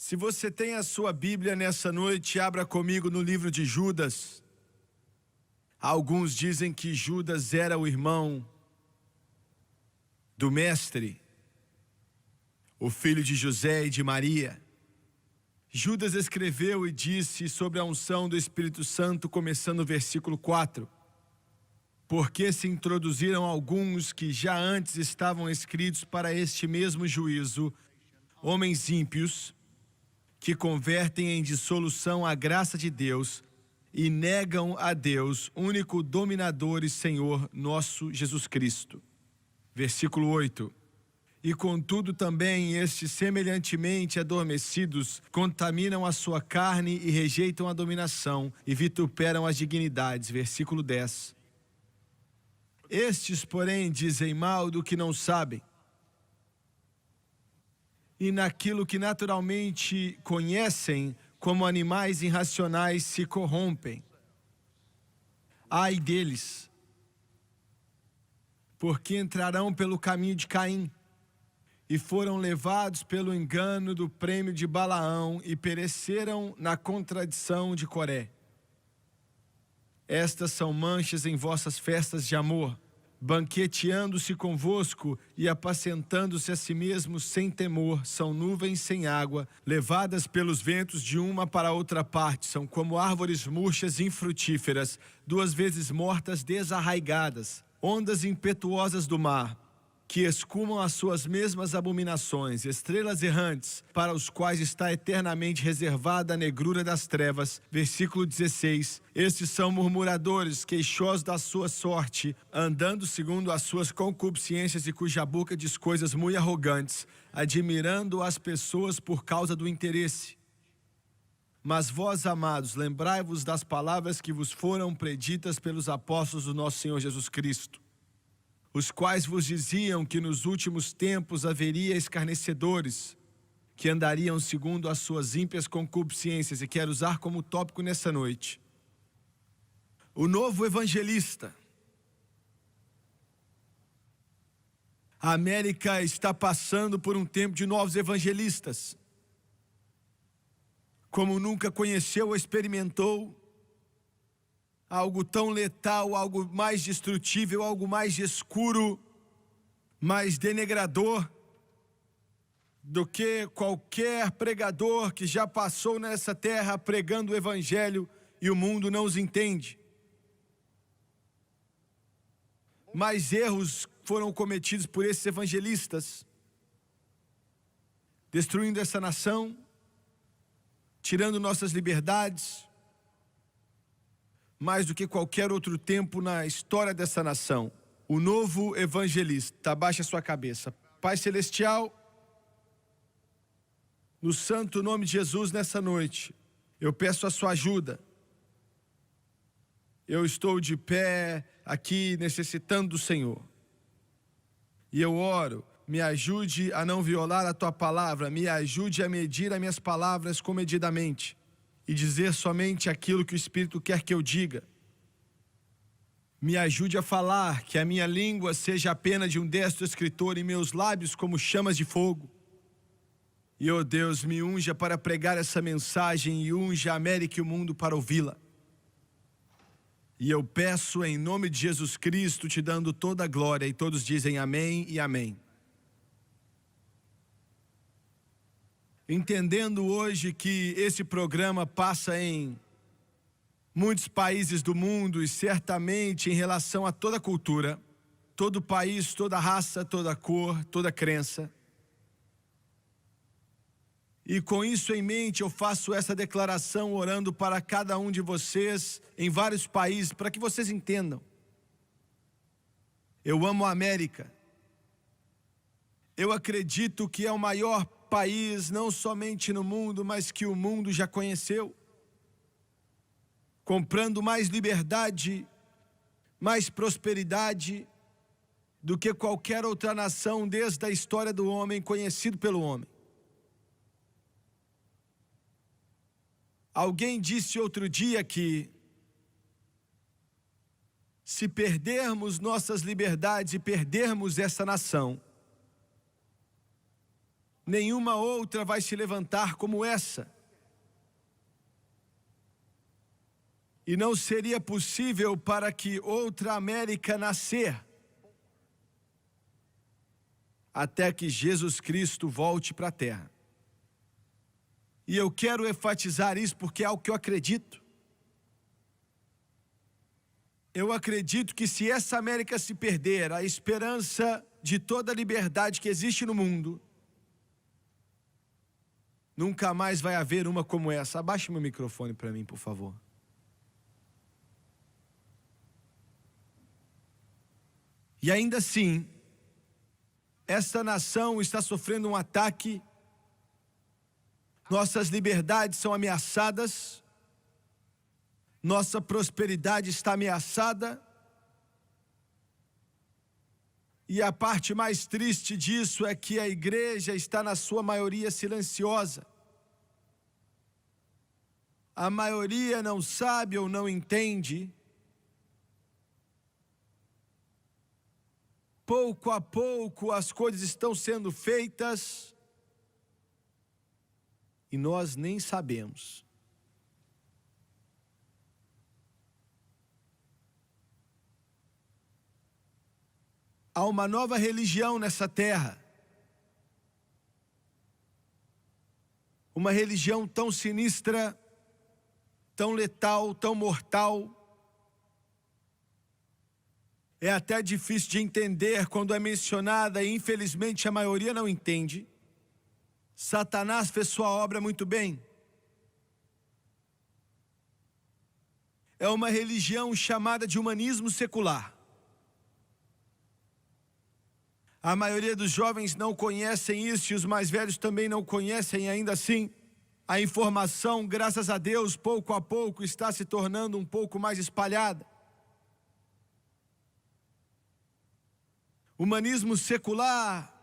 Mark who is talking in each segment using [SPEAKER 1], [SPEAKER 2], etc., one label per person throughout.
[SPEAKER 1] Se você tem a sua Bíblia nessa noite, abra comigo no livro de Judas. Alguns dizem que Judas era o irmão do Mestre, o filho de José e de Maria. Judas escreveu e disse sobre a unção do Espírito Santo, começando o versículo 4. Porque se introduziram alguns que já antes estavam escritos para este mesmo juízo, homens ímpios, que convertem em dissolução a graça de Deus e negam a Deus, único dominador e Senhor nosso Jesus Cristo. Versículo 8. E contudo também estes, semelhantemente adormecidos, contaminam a sua carne e rejeitam a dominação e vituperam as dignidades. Versículo 10. Estes, porém, dizem mal do que não sabem, e naquilo que naturalmente conhecem, como animais irracionais, se corrompem. Ai deles, porque entrarão pelo caminho de Caim, e foram levados pelo engano do prêmio de Balaão, e pereceram na contradição de Coré. Estas são manchas em vossas festas de amor, banqueteando-se convosco e apacentando-se a si mesmos sem temor. São nuvens sem água, levadas pelos ventos de uma para outra parte. São como árvores murchas infrutíferas, duas vezes mortas, desarraigadas, ondas impetuosas do mar, que escumam as suas mesmas abominações, estrelas errantes, para os quais está eternamente reservada a negrura das trevas. Versículo 16. Estes são murmuradores, queixosos da sua sorte, andando segundo as suas concupiscências, e cuja boca diz coisas muito arrogantes, admirando as pessoas por causa do interesse. Mas vós, amados, lembrai-vos das palavras que vos foram preditas pelos apóstolos do nosso Senhor Jesus Cristo, os quais vos diziam que nos últimos tempos haveria escarnecedores, que andariam segundo as suas ímpias concupiscências. E quero usar como tópico nessa noite o novo evangelista. A América está passando por um tempo de novos evangelistas, como nunca conheceu ou experimentou. Algo tão letal, algo mais destrutível, algo mais escuro, mais denegrador do que qualquer pregador que já passou nessa terra pregando o evangelho e o mundo não os entende. Mais erros foram cometidos por esses evangelistas, destruindo essa nação, tirando nossas liberdades, mais do que qualquer outro tempo na história dessa nação. O novo evangelista. Abaixe a sua cabeça. Pai Celestial, no santo nome de Jesus, nessa noite, eu peço a sua ajuda. Eu estou de pé aqui necessitando do Senhor. E eu oro, me ajude a não violar a tua palavra, me ajude a medir as minhas palavras comedidamente e dizer somente aquilo que o Espírito quer que eu diga. Me ajude a falar, que a minha língua seja a pena de um destro escritor e meus lábios como chamas de fogo. E, ó Deus, me unja para pregar essa mensagem e unja a América e o mundo para ouvi-la. E eu peço em nome de Jesus Cristo, te dando toda a glória, e todos dizem amém e amém. Entendendo hoje que esse programa passa em muitos países do mundo e certamente em relação a toda cultura, todo país, toda raça, toda cor, toda crença. E com isso em mente eu faço essa declaração orando para cada um de vocês em vários países, para que vocês entendam. Eu amo a América. Eu acredito que é o maior país, não somente no mundo, mas que o mundo já conheceu, comprando mais liberdade, mais prosperidade do que qualquer outra nação desde a história do homem, conhecido pelo homem. Alguém disse outro dia que se perdermos nossas liberdades e perdermos essa nação, Nenhuma outra vai se levantar como essa. E não seria possível para que outra América nascer até que Jesus Cristo volte para a Terra. E eu quero enfatizar isso porque é algo que eu acredito. Eu acredito que se essa América se perder, a esperança de toda a liberdade que existe no mundo, nunca mais vai haver uma como essa. Abaixe meu microfone para mim, por favor. E ainda assim, esta nação está sofrendo um ataque, nossas liberdades são ameaçadas, nossa prosperidade está ameaçada, e a parte mais triste disso é que a igreja está na sua maioria silenciosa. A maioria não sabe ou não entende. Pouco a pouco as coisas estão sendo feitas e nós nem sabemos. Há uma nova religião nessa terra. Uma religião tão sinistra, tão letal, tão mortal. É até difícil de entender quando é mencionada e infelizmente a maioria não entende. Satanás fez sua obra muito bem. É uma religião chamada de humanismo secular. A maioria dos jovens não conhecem isso e os mais velhos também não conhecem. Ainda assim, a informação, graças a Deus, pouco a pouco está se tornando um pouco mais espalhada. Humanismo secular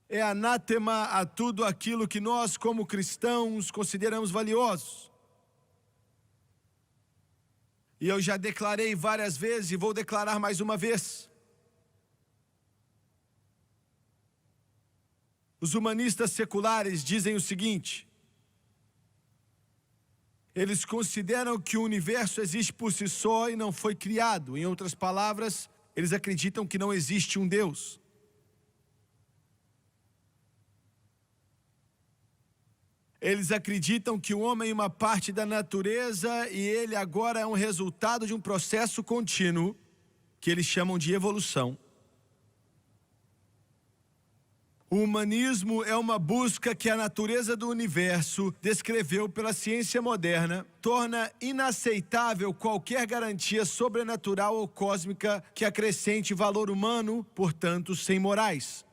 [SPEAKER 1] é anátema a tudo aquilo que nós, como cristãos, consideramos valioso. E eu já declarei várias vezes e vou declarar mais uma vez. Os humanistas seculares dizem o seguinte: eles consideram que o universo existe por si só e não foi criado. Em outras palavras, eles acreditam que não existe um Deus. Eles acreditam que o homem é uma parte da natureza e ele agora é um resultado de um processo contínuo que eles chamam de evolução. O humanismo é uma busca que a natureza do universo, descreveu pela ciência moderna, torna inaceitável qualquer garantia sobrenatural ou cósmica que acrescente valor humano, portanto, sem morais.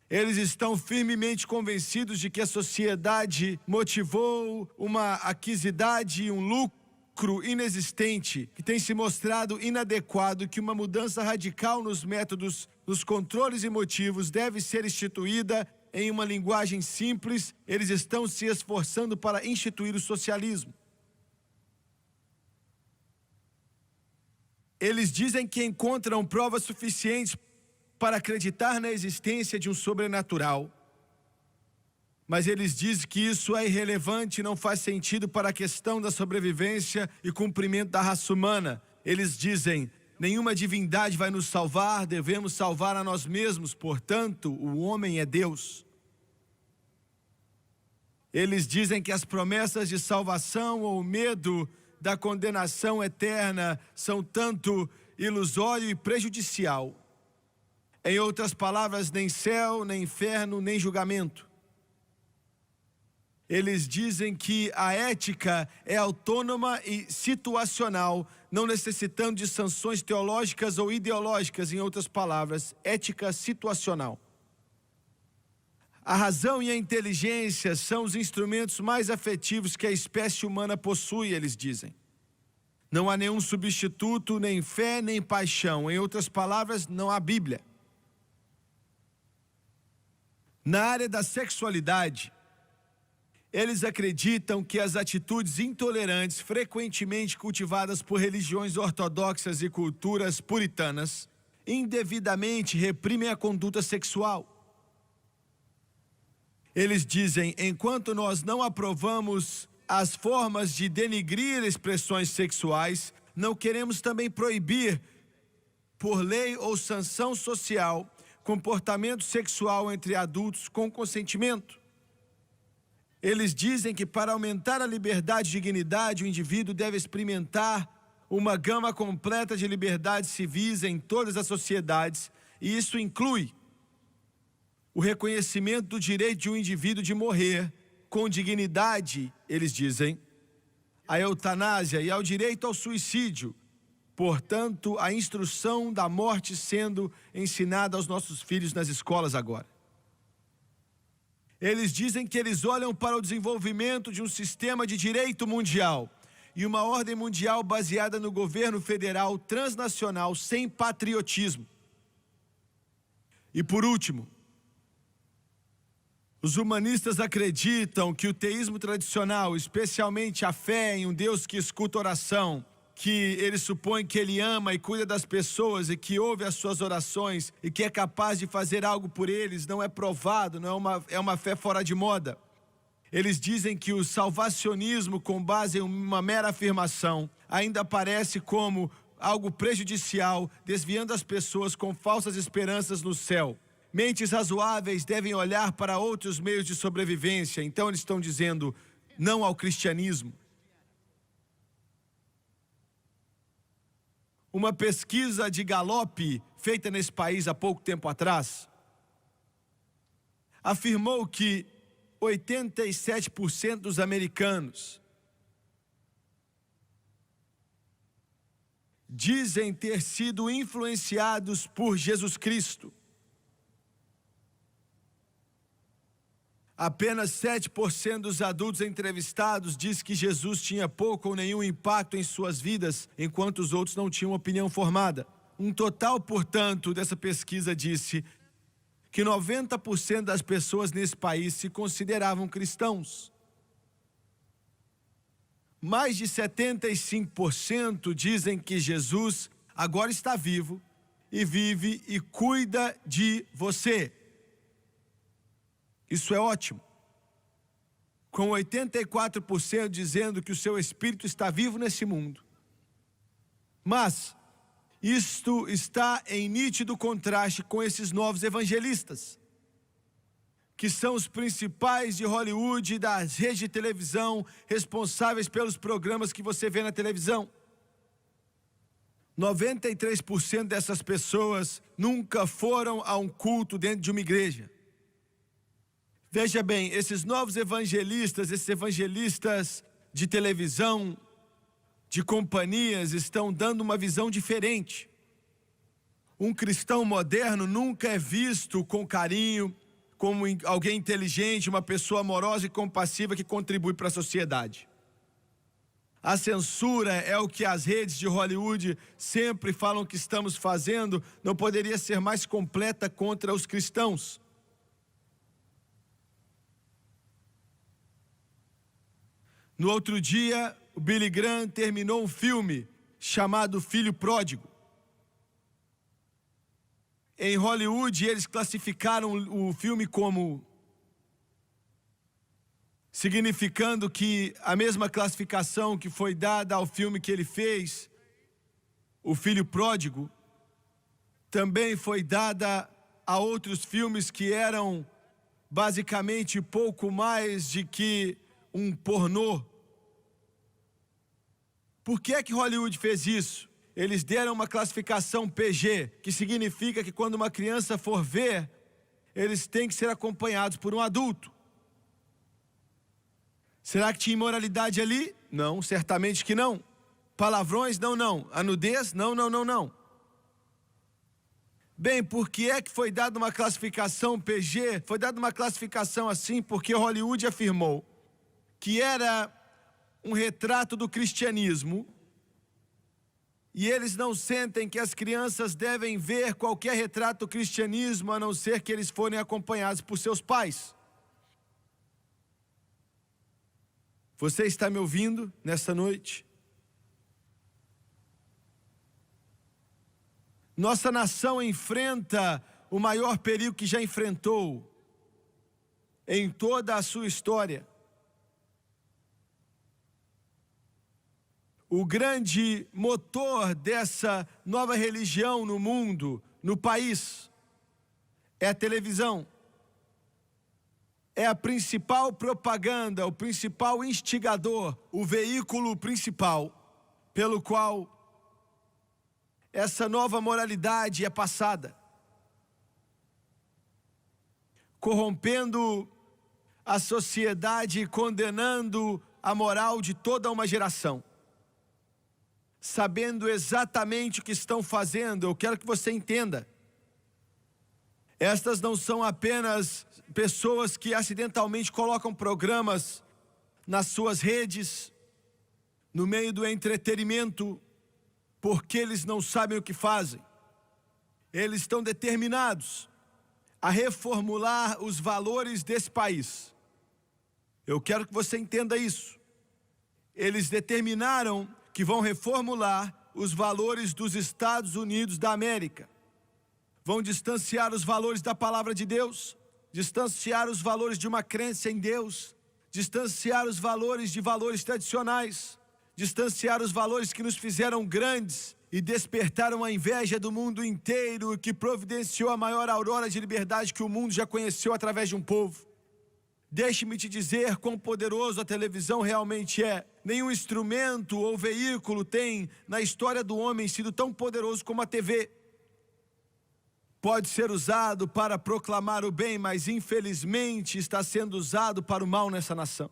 [SPEAKER 1] Eles estão firmemente convencidos de que a sociedade motivou uma aquisição e um lucro inexistente, que tem se mostrado inadequado, que uma mudança radical nos métodos, nos controles e motivos deve ser instituída em uma linguagem simples. Eles estão se esforçando para instituir o socialismo. Eles dizem que encontram provas suficientes para acreditar na existência de um sobrenatural. Mas eles dizem que isso é irrelevante e não faz sentido para a questão da sobrevivência e cumprimento da raça humana. Eles dizem: nenhuma divindade vai nos salvar, devemos salvar a nós mesmos, portanto, o homem é Deus. Eles dizem que as promessas de salvação ou o medo da condenação eterna são tanto ilusório e prejudicial. Em outras palavras, nem céu, nem inferno, nem julgamento. Eles dizem que a ética é autônoma e situacional, não necessitando de sanções teológicas ou ideológicas. Em outras palavras, ética situacional. A razão e a inteligência são os instrumentos mais afetivos que a espécie humana possui, eles dizem. Não há nenhum substituto, nem fé, nem paixão. Em outras palavras, não há Bíblia. Na área da sexualidade, eles acreditam que as atitudes intolerantes frequentemente cultivadas por religiões ortodoxas e culturas puritanas indevidamente reprimem a conduta sexual. Eles dizem, enquanto nós não aprovamos as formas de denigrir expressões sexuais, não queremos também proibir, por lei ou sanção social, comportamento sexual entre adultos com consentimento. Eles dizem que para aumentar a liberdade e dignidade, o indivíduo deve experimentar uma gama completa de liberdades civis em todas as sociedades, e isso inclui o reconhecimento do direito de um indivíduo de morrer com dignidade, eles dizem, a eutanásia e ao direito ao suicídio. Portanto, a instrução da morte sendo ensinada aos nossos filhos nas escolas agora. Eles dizem que eles olham para o desenvolvimento de um sistema de direito mundial e uma ordem mundial baseada no governo federal transnacional sem patriotismo. E por último, os humanistas acreditam que o teísmo tradicional, especialmente a fé em um Deus que escuta oração, que ele supõe que ele ama e cuida das pessoas e que ouve as suas orações e que é capaz de fazer algo por eles, não é provado, é uma fé fora de moda. Eles dizem que o salvacionismo, com base em uma mera afirmação, ainda aparece como algo prejudicial, desviando as pessoas com falsas esperanças no céu. Mentes razoáveis devem olhar para outros meios de sobrevivência. Então eles estão dizendo não ao cristianismo. Uma pesquisa de Gallup, feita nesse país há pouco tempo atrás, afirmou que 87% dos americanos dizem ter sido influenciados por Jesus Cristo. Apenas 7% dos adultos entrevistados diz que Jesus tinha pouco ou nenhum impacto em suas vidas, enquanto os outros não tinham opinião formada. Um total, portanto, dessa pesquisa disse que 90% das pessoas nesse país se consideravam cristãos. Mais de 75% dizem que Jesus agora está vivo e vive e cuida de você. Isso é ótimo. Com 84% dizendo que o seu espírito está vivo nesse mundo. Mas isto está em nítido contraste com esses novos evangelistas, que são os principais de Hollywood e das redes de televisão responsáveis pelos programas que você vê na televisão. 93% dessas pessoas nunca foram a um culto dentro de uma igreja. Veja bem, esses novos evangelistas, esses evangelistas de televisão, de companhias, estão dando uma visão diferente. Um cristão moderno nunca é visto com carinho, como alguém inteligente, uma pessoa amorosa e compassiva que contribui para a sociedade. A censura é o que as redes de Hollywood sempre falam que estamos fazendo, não poderia ser mais completa contra os cristãos. No outro dia, o Billy Graham terminou um filme chamado Filho Pródigo. Em Hollywood, eles classificaram o filme como significando que a mesma classificação que foi dada ao filme que ele fez, O Filho Pródigo, também foi dada a outros filmes que eram basicamente pouco mais de que um pornô. Por que é que Hollywood fez isso? Eles deram uma classificação PG, que significa que quando uma criança for ver, eles têm que ser acompanhados por um adulto. Será que tinha imoralidade ali? Não, certamente que não. Palavrões? Não, não. A nudez? Não, não, não, não. Bem, por que é que foi dada uma classificação PG? Foi dada uma classificação assim porque Hollywood afirmou que era um retrato do cristianismo e eles não sentem que as crianças devem ver qualquer retrato do cristianismo a não ser que eles forem acompanhados por seus pais. Você está me ouvindo nessa noite? Nossa nação enfrenta o maior perigo que já enfrentou em toda a sua história. O grande motor dessa nova religião no mundo, no país, é a televisão. É a principal propaganda, o principal instigador, o veículo principal pelo qual essa nova moralidade é passada, corrompendo a sociedade e condenando a moral de toda uma geração. Sabendo exatamente o que estão fazendo, eu quero que você entenda. Estas não são apenas pessoas que acidentalmente colocam programas nas suas redes, no meio do entretenimento, porque eles não sabem o que fazem. Eles estão determinados a reformular os valores desse país. Eu quero que você entenda isso. Eles determinaram que vão reformular os valores dos Estados Unidos da América. Vão distanciar os valores da palavra de Deus, distanciar os valores de uma crença em Deus, distanciar os valores de valores tradicionais, distanciar os valores que nos fizeram grandes e despertaram a inveja do mundo inteiro e que providenciou a maior aurora de liberdade que o mundo já conheceu através de um povo. Deixe-me te dizer quão poderoso a televisão realmente é. Nenhum instrumento ou veículo tem na história do homem sido tão poderoso como a TV. Pode ser usado para proclamar o bem, mas infelizmente está sendo usado para o mal nessa nação.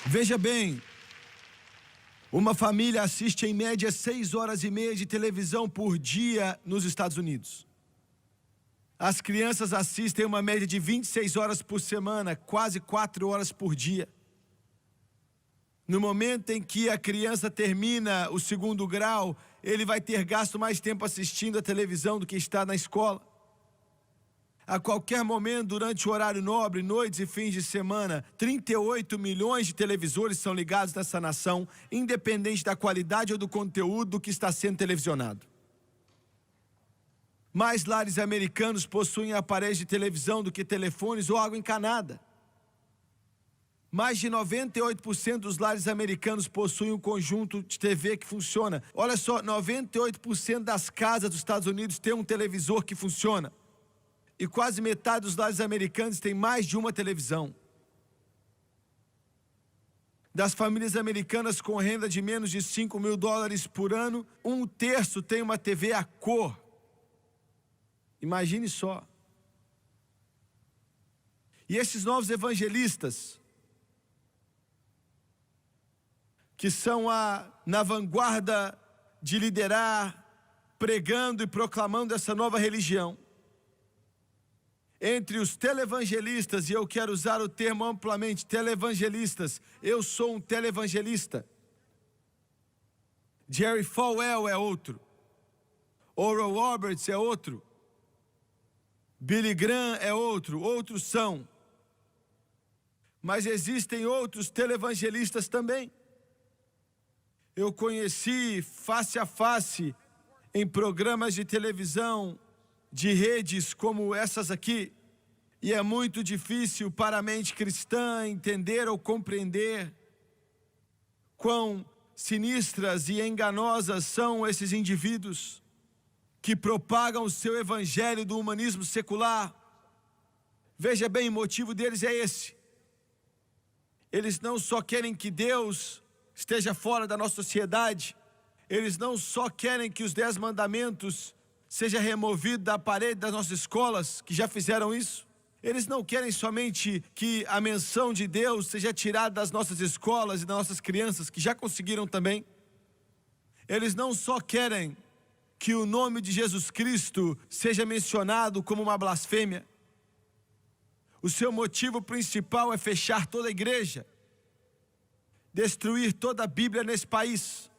[SPEAKER 1] Veja bem, uma família assiste em média 6 horas e meia de televisão por dia nos Estados Unidos. As crianças assistem uma média de 26 horas por semana, quase 4 horas por dia. No momento em que a criança termina o 2º grau, ele vai ter gasto mais tempo assistindo a televisão do que está na escola. A qualquer momento, durante o horário nobre, noites e fins de semana, 38 milhões de televisores são ligados nessa nação, independente da qualidade ou do conteúdo que está sendo televisionado. Mais lares americanos possuem aparelhos de televisão do que telefones ou água encanada. Mais de 98% dos lares americanos possuem um conjunto de TV que funciona. Olha só, 98% das casas dos Estados Unidos têm um televisor que funciona. E quase metade dos lares americanos tem mais de uma televisão. Das famílias americanas com renda de menos de $5 mil por ano, 1/3 tem uma TV a cor. Imagine só. E esses novos evangelistas, que são na vanguarda de liderar, pregando e proclamando essa nova religião, entre os televangelistas, e eu quero usar o termo amplamente, televangelistas, eu sou um televangelista. Jerry Falwell é outro. Oral Roberts é outro. Billy Graham é outro. Outros são. Mas existem outros televangelistas também. Eu conheci face a face em programas de televisão, de redes como essas aqui, e é muito difícil para a mente cristã entender ou compreender quão sinistras e enganosas são esses indivíduos que propagam o seu evangelho do humanismo secular. Veja bem, o motivo deles é esse. Eles não só querem que Deus esteja fora da nossa sociedade, eles não só querem que os 10 mandamentos seja removido da parede das nossas escolas, que já fizeram isso. Eles não querem somente que a menção de Deus seja tirada das nossas escolas e das nossas crianças, que já conseguiram também. Eles não só querem que o nome de Jesus Cristo seja mencionado como uma blasfêmia. O seu motivo principal é fechar toda a igreja, destruir toda a Bíblia nesse país.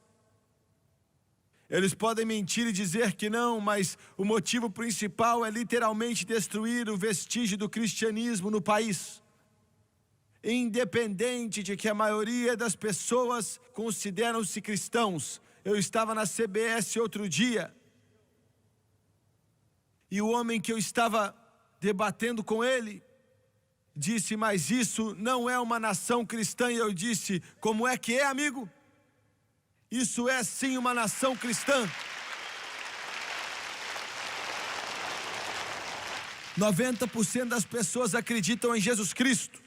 [SPEAKER 1] Eles podem mentir e dizer que não, mas o motivo principal é literalmente destruir o vestígio do cristianismo no país. independente de que a maioria das pessoas consideram-se cristãos. Eu estava na CBS outro dia, e o homem que eu estava debatendo com ele disse: mas isso não é uma nação cristã. E eu disse: como é que é, amigo? Isso é sim uma nação cristã. 90% das pessoas acreditam em Jesus Cristo.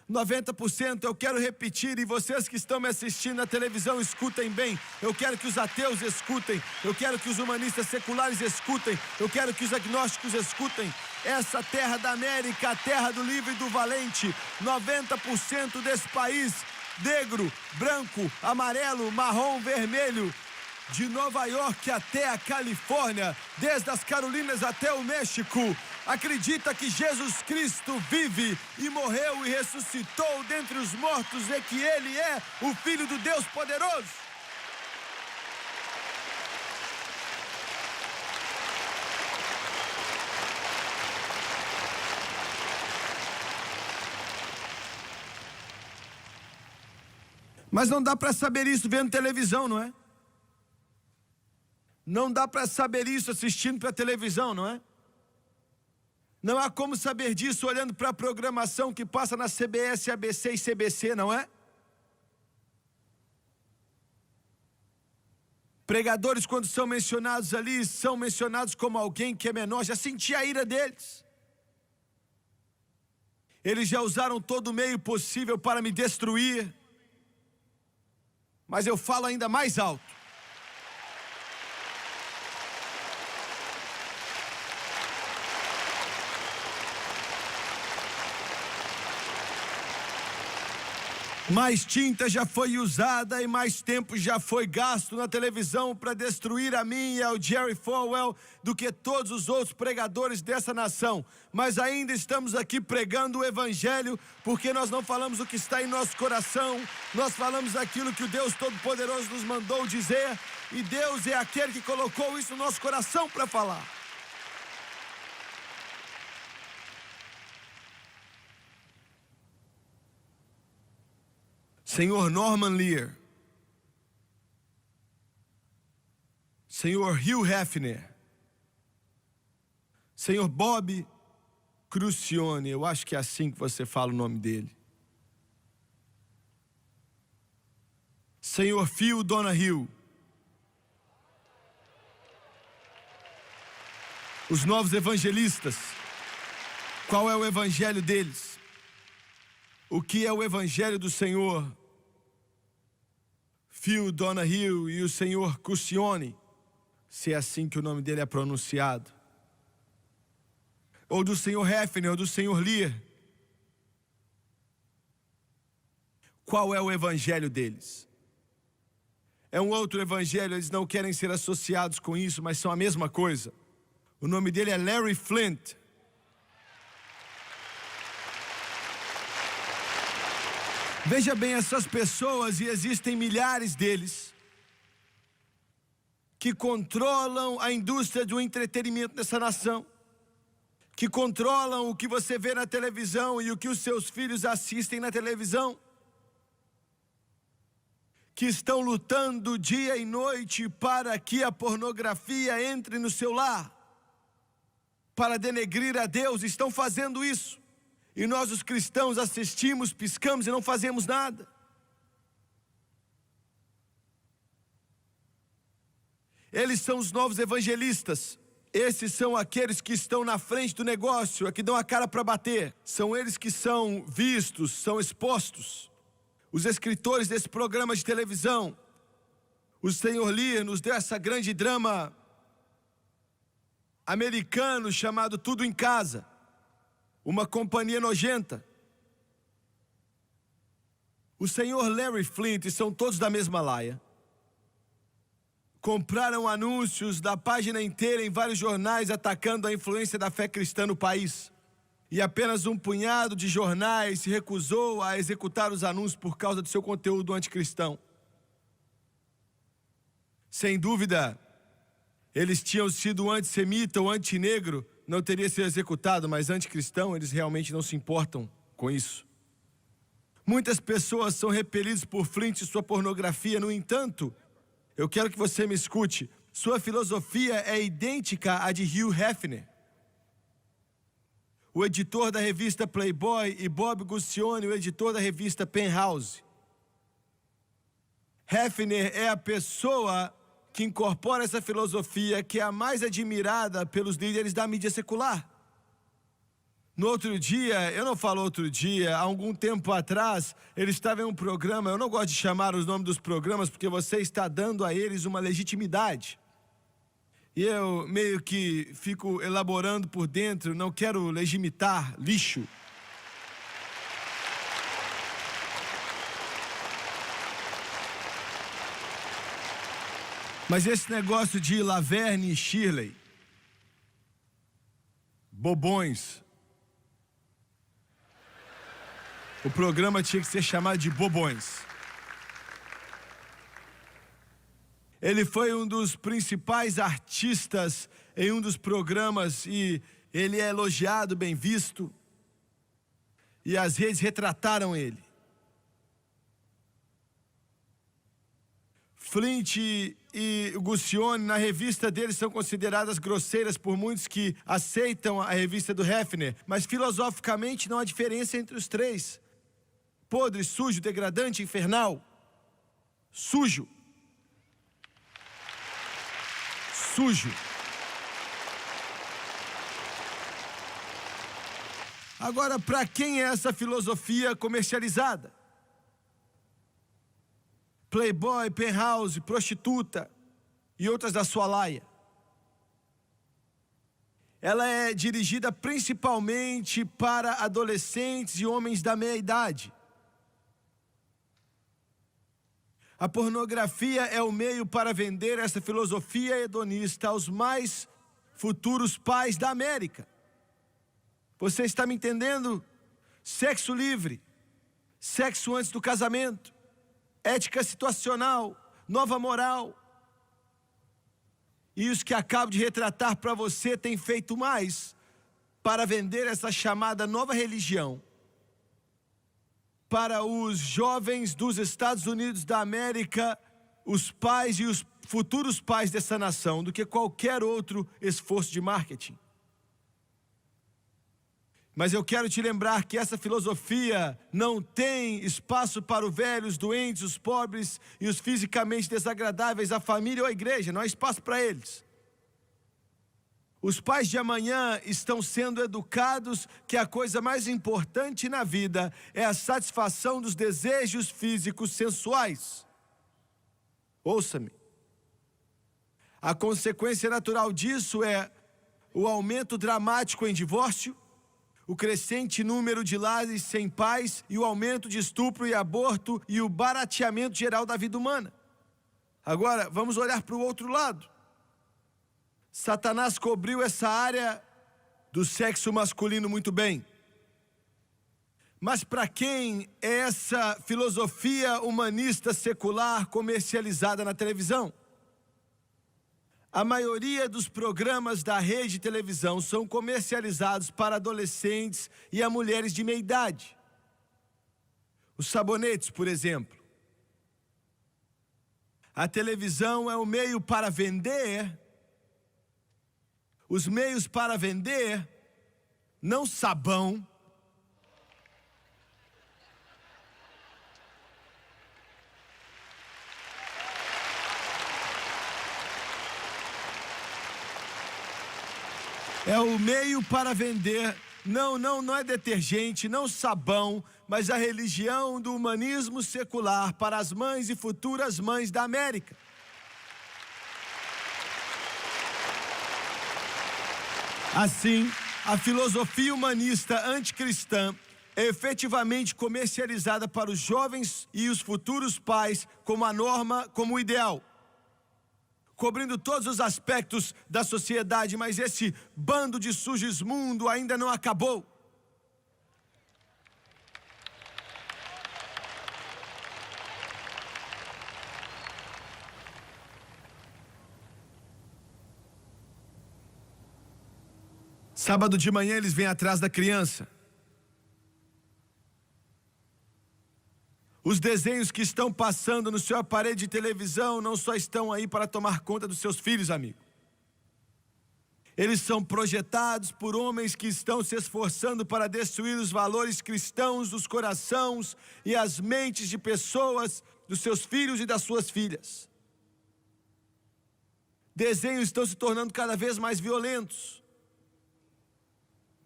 [SPEAKER 1] 90%, eu quero repetir, e vocês que estão me assistindo na televisão, escutem bem. Eu quero que os ateus escutem, eu quero que os humanistas seculares escutem, eu quero que os agnósticos escutem. Essa terra da América, a terra do livre e do valente, 90% desse país, negro, branco, amarelo, marrom, vermelho, de Nova York até a Califórnia, desde as Carolinas até o México, acredita que Jesus Cristo vive e morreu e ressuscitou dentre os mortos e que Ele é o Filho do Deus poderoso. Mas não dá para saber isso vendo televisão, não é? Não dá para saber isso assistindo para a televisão, não é? Não há como saber disso olhando para a programação que passa na CBS, ABC e CBC, não é? Pregadores, quando são mencionados ali, são mencionados como alguém que é menor. Já senti a ira deles. Eles já usaram todo o meio possível para me destruir. Mas eu falo ainda mais alto. Mais tinta já foi usada e mais tempo já foi gasto na televisão para destruir a mim e ao Jerry Falwell do que todos os outros pregadores dessa nação. Mas ainda estamos aqui pregando o Evangelho, porque nós não falamos o que está em nosso coração, nós falamos aquilo que o Deus Todo-Poderoso nos mandou dizer, e Deus é aquele que colocou isso no nosso coração para falar. Senhor Norman Lear, Senhor Hugh Hefner, Senhor Bob Crucione, eu acho que é assim que você fala o nome dele. Senhor Phil Donahue, os novos evangelistas, qual é o evangelho deles? O que é o evangelho do Senhor Phil Donahue e o Senhor Crucione, se é assim que o nome dele é pronunciado? Ou do Senhor Hefner, ou do Senhor Lear? Qual é o evangelho deles? É um outro evangelho, eles não querem ser associados com isso, mas são a mesma coisa. O nome dele é Larry Flynt. Veja bem, essas pessoas, e existem milhares deles, que controlam a indústria do entretenimento dessa nação, que controlam o que você vê na televisão e o que os seus filhos assistem na televisão, que estão lutando dia e noite para que a pornografia entre no seu lar, para denegrir a Deus, estão fazendo isso. E nós, os cristãos, assistimos, piscamos e não fazemos nada. Eles são os novos evangelistas. Esses são aqueles que estão na frente do negócio, que dão a cara para bater. São eles que são vistos, são expostos. Os escritores desse programa de televisão. O Senhor Lear nos deu essa grande drama americano chamado Tudo em Casa. Uma companhia nojenta. O senhor Larry Flynt, são todos da mesma laia. Compraram anúncios da página inteira em vários jornais atacando a influência da fé cristã no país. E apenas um punhado de jornais se recusou a executar os anúncios por causa do seu conteúdo anticristão. Sem dúvida, eles tinham sido antissemita ou antinegro, não teria sido executado, mas anticristão, eles realmente não se importam com isso. Muitas pessoas são repelidas por Flint e sua pornografia. No entanto, eu quero que você me escute. Sua filosofia é idêntica à de Hugh Hefner, o editor da revista Playboy, e Bob Guccione, o editor da revista Penthouse. Hefner é a pessoa que incorpora essa filosofia que é a mais admirada pelos líderes da mídia secular. No outro dia, eu não falo outro dia, há algum tempo atrás, ele estava em um programa. Eu não gosto de chamar os nomes dos programas porque você está dando a eles uma legitimidade. E eu meio que fico elaborando por dentro, não quero legitimar lixo. Mas esse negócio de Laverne e Shirley, bobões, o programa tinha que ser chamado de Bobões. Ele foi um dos principais artistas em um dos programas e ele é elogiado, bem visto. E as redes retrataram ele. Flint e Guccione, na revista deles, são consideradas grosseiras por muitos que aceitam a revista do Hefner. Mas filosoficamente não há diferença entre os três. Podre, sujo, degradante, infernal. Sujo. Sujo. Agora, para quem é essa filosofia comercializada? Playboy, penthouse, prostituta e outras da sua laia. Ela é dirigida principalmente para adolescentes e homens da meia-idade. A pornografia é o meio para vender essa filosofia hedonista aos mais futuros pais da América. Você está me entendendo? Sexo livre, sexo antes do casamento, ética situacional, nova moral. E os que acabo de retratar para você têm feito mais para vender essa chamada nova religião para os jovens dos Estados Unidos da América, os pais e os futuros pais dessa nação, do que qualquer outro esforço de marketing. Mas eu quero te lembrar que essa filosofia não tem espaço para os velhos, os doentes, os pobres e os fisicamente desagradáveis, a família ou a igreja. Não há espaço para eles. Os pais de amanhã estão sendo educados que a coisa mais importante na vida é a satisfação dos desejos físicos sensuais. Ouça-me. A consequência natural disso é o aumento dramático em divórcio, o crescente número de lares sem pais e o aumento de estupro e aborto e o barateamento geral da vida humana. Agora, vamos olhar para o outro lado. Satanás cobriu essa área do sexo masculino muito bem. Mas para quem é essa filosofia humanista secular comercializada na televisão? A maioria dos programas da rede de televisão são comercializados para adolescentes e a mulheres de meia idade. Os sabonetes, por exemplo. A televisão é o meio para vender. Os meios para vender, não sabão, é o meio para vender, não é detergente, não sabão, mas a religião do humanismo secular para as mães e futuras mães da América. Assim, a filosofia humanista anticristã é efetivamente comercializada para os jovens e os futuros pais como a norma, como o ideal, cobrindo todos os aspectos da sociedade, mas esse bando de sujos mundo ainda não acabou. Sábado de manhã eles vêm atrás da criança. Os desenhos que estão passando no seu aparelho de televisão não só estão aí para tomar conta dos seus filhos, amigo. Eles são projetados por homens que estão se esforçando para destruir os valores cristãos dos corações e as mentes de pessoas, dos seus filhos e das suas filhas. Desenhos estão se tornando cada vez mais violentos.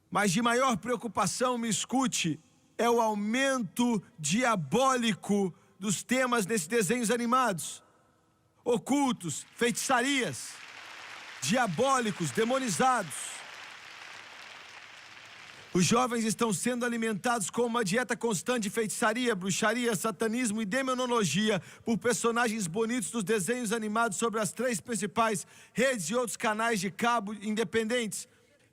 [SPEAKER 1] Mas de maior preocupação, me escute, é o aumento diabólico dos temas desses desenhos animados. Ocultos, feitiçarias, diabólicos, demonizados. Os jovens estão sendo alimentados com uma dieta constante de feitiçaria, bruxaria, satanismo e demonologia por personagens bonitos dos desenhos animados sobre as 3 principais redes e outros canais de cabo independentes.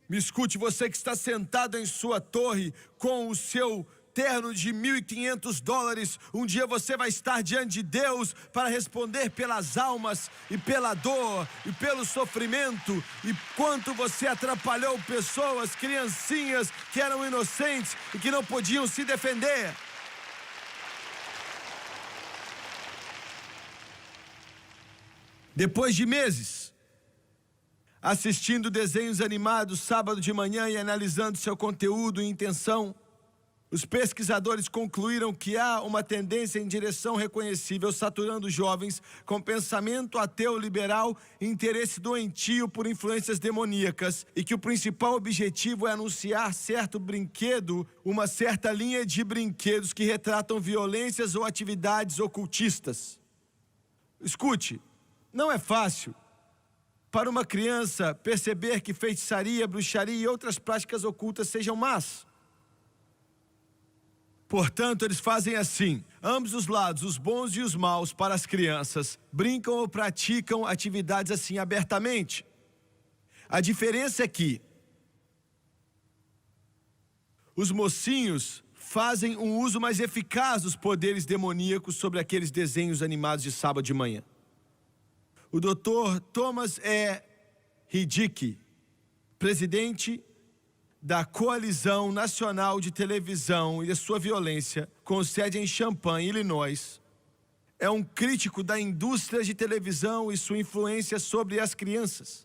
[SPEAKER 1] Me escute, você que está sentado em sua torre com o seu terno de $1.500, um dia você vai estar diante de Deus para responder pelas almas e pela dor e pelo sofrimento e quanto você atrapalhou pessoas, criancinhas que eram inocentes e que não podiam se defender. Depois de meses assistindo desenhos animados sábado de manhã e analisando seu conteúdo e intenção, os pesquisadores concluíram que há uma tendência em direção reconhecível saturando jovens com pensamento ateu liberal e interesse doentio por influências demoníacas e que o principal objetivo é anunciar certo brinquedo, uma certa linha de brinquedos que retratam violências ou atividades ocultistas. Escute, não é fácil para uma criança perceber que feitiçaria, bruxaria e outras práticas ocultas sejam más. Portanto, eles fazem assim, ambos os lados, os bons e os maus, para as crianças, brincam ou praticam atividades assim abertamente. A diferença é que os mocinhos fazem um uso mais eficaz dos poderes demoníacos sobre aqueles desenhos animados de sábado de manhã. O Dr. Thomas E. Riddick, presidente da Coalizão Nacional de Televisão e de sua violência, com sede em Champaign, Illinois, é um crítico da indústria de televisão e sua influência sobre as crianças.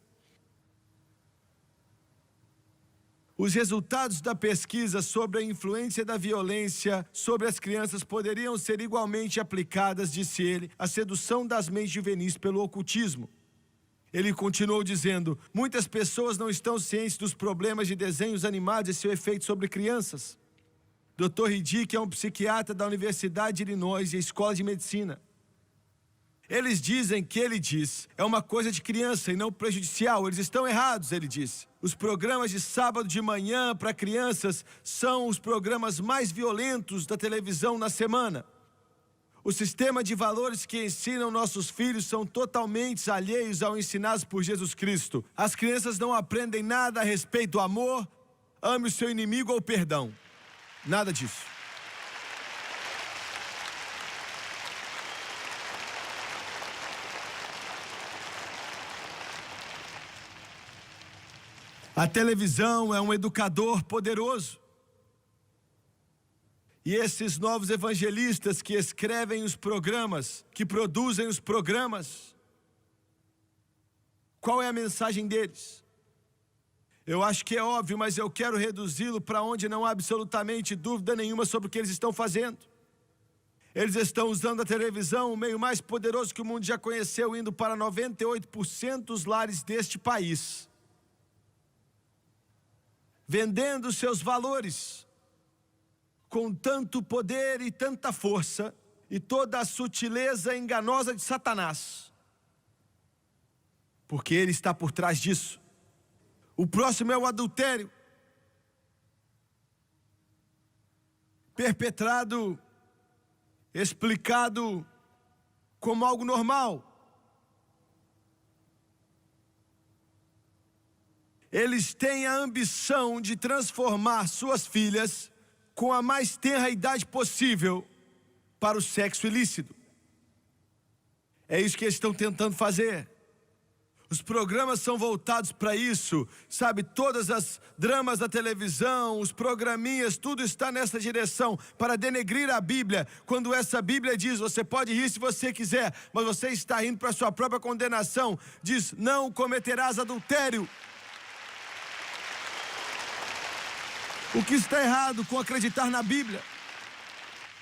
[SPEAKER 1] Os resultados da pesquisa sobre a influência da violência sobre as crianças poderiam ser igualmente aplicadas, disse ele, à sedução das mentes juvenis pelo ocultismo. Ele continuou dizendo, muitas pessoas não estão cientes dos problemas de desenhos animados e seu efeito sobre crianças. Dr. Riddick é um psiquiatra da Universidade de Illinois e Escola de Medicina. Eles dizem que ele diz, é uma coisa de criança e não prejudicial. Eles estão errados, ele disse. Os programas de sábado de manhã para crianças são os programas mais violentos da televisão na semana. O sistema de valores que ensinam nossos filhos são totalmente alheios ao ensinados por Jesus Cristo. As crianças não aprendem nada a respeito do amor, ame o seu inimigo ou perdão. Nada disso. A televisão é um educador poderoso. E esses novos evangelistas que escrevem os programas, que produzem os programas, qual é a mensagem deles? Eu acho que é óbvio, mas eu quero reduzi-lo para onde não há absolutamente dúvida nenhuma sobre o que eles estão fazendo. Eles estão usando a televisão, o meio mais poderoso que o mundo já conheceu, indo para 98% dos lares deste país, vendendo seus valores com tanto poder e tanta força e toda a sutileza enganosa de Satanás, porque ele está por trás disso. O próximo é o adultério, perpetrado, explicado como algo normal. Eles têm a ambição de transformar suas filhas com a mais tenra idade possível para o sexo ilícito. É isso que eles estão tentando fazer. Os programas são voltados para isso, sabe? Todas as dramas da televisão, os programinhas, tudo está nessa direção, para denegrir a Bíblia. Quando essa Bíblia diz, você pode rir se você quiser, mas você está indo para a sua própria condenação. Diz, não cometerás adultério. O que está errado com acreditar na Bíblia?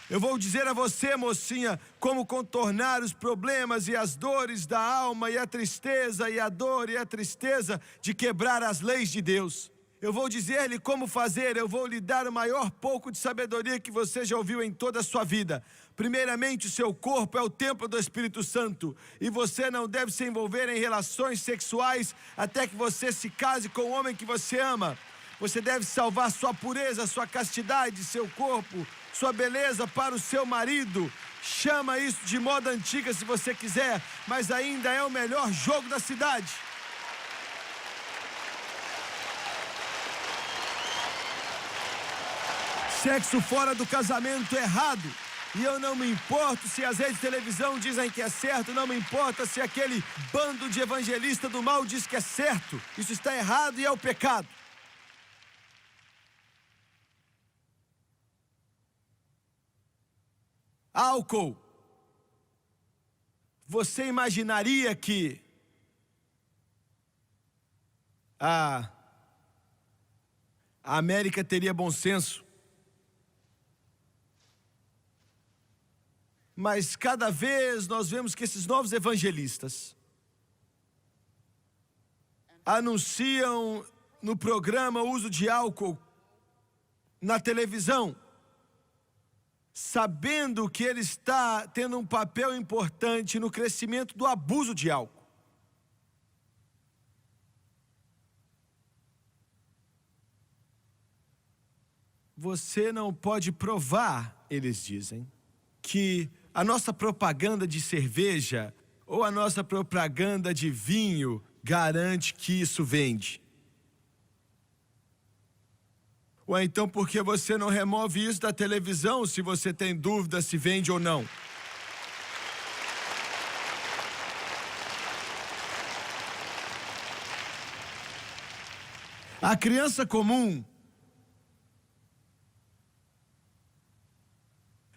[SPEAKER 1] Eu vou dizer a você, mocinha, como contornar os problemas e as dores da alma e a tristeza e a dor e a tristeza de quebrar as leis de Deus. Eu vou dizer-lhe como fazer, eu vou lhe dar o maior pouco de sabedoria que você já ouviu em toda a sua vida. Primeiramente, o seu corpo é o templo do Espírito Santo e você não deve se envolver em relações sexuais até que você se case com o homem que você ama. Você deve salvar sua pureza, sua castidade, seu corpo, sua beleza para o seu marido. Chama isso de moda antiga se você quiser, mas ainda é o melhor jogo da cidade. Sexo fora do casamento é errado. E eu não me importo se as redes de televisão dizem que é certo, não me importa se aquele bando de evangelista do mal diz que é certo. Isso está errado e é o pecado. Álcool. Você imaginaria que a América teria bom senso? Mas cada vez nós vemos que esses novos evangelistas anunciam no programa o uso de álcool na televisão, sabendo que ele está tendo um papel importante no crescimento do abuso de álcool. Você não pode provar, eles dizem, que a nossa propaganda de cerveja ou a nossa propaganda de vinho garante que isso vende. Ou então porque você não remove isso da televisão se você tem dúvida se vende ou não. A criança comum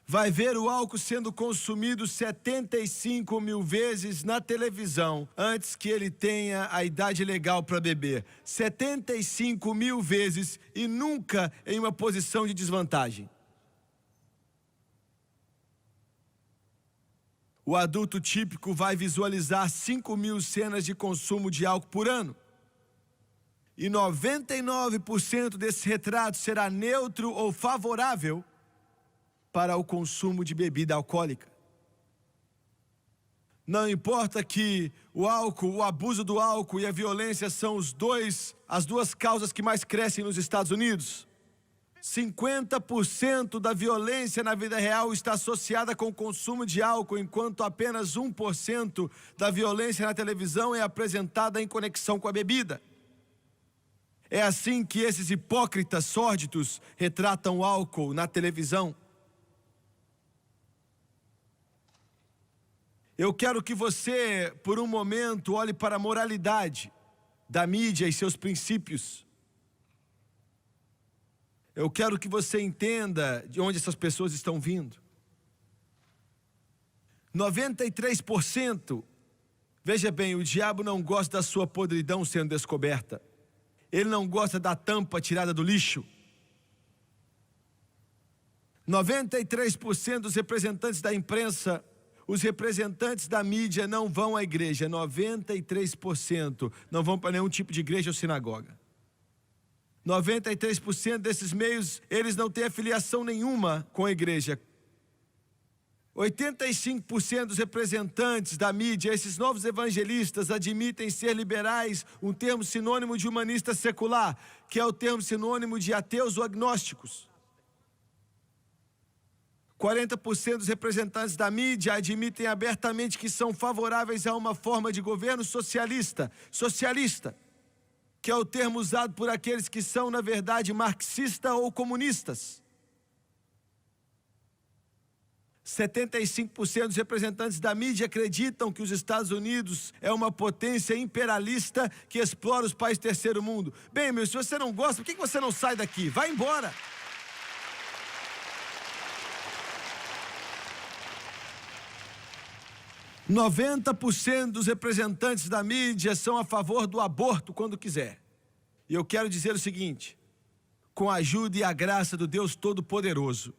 [SPEAKER 1] vai ver o álcool sendo consumido 75 mil vezes na televisão antes que ele tenha a idade legal para beber. 75 mil vezes e nunca em uma posição de desvantagem. O adulto típico vai visualizar 5 mil cenas de consumo de álcool por ano. E 99% desse retrato será neutro ou favorável para o consumo de bebida alcoólica. Não importa que o álcool, o abuso do álcool e a violência são as duas causas que mais crescem nos Estados Unidos. 50% da violência na vida real está associada com o consumo de álcool, enquanto apenas 1% da violência na televisão é apresentada em conexão com a bebida. É assim que esses hipócritas sórdidos retratam o álcool na televisão. Eu quero que você, por um momento, olhe para a moralidade da mídia e seus princípios. Eu quero que você entenda de onde essas pessoas estão vindo. 93%, veja bem, o diabo não gosta da sua podridão sendo descoberta. Ele não gosta da tampa tirada do lixo. 93% dos representantes da imprensa, os representantes da mídia não vão à igreja. 93% não vão para nenhum tipo de igreja ou sinagoga. 93% desses meios, eles não têm afiliação nenhuma com a igreja. 85% dos representantes da mídia, esses novos evangelistas, admitem ser liberais, um termo sinônimo de humanista secular, que é o termo sinônimo de ateus ou agnósticos. 40% dos representantes da mídia admitem abertamente que são favoráveis a uma forma de governo socialista, que é o termo usado por aqueles que são, na verdade, marxistas ou comunistas. 75% dos representantes da mídia acreditam que os Estados Unidos é uma potência imperialista que explora os países do terceiro mundo. Bem, meu, se você não gosta, por que você não sai daqui? Vai embora. – 90% dos representantes da mídia são a favor do aborto quando quiser. E eu quero dizer o seguinte: com a ajuda e a graça do Deus Todo-Poderoso,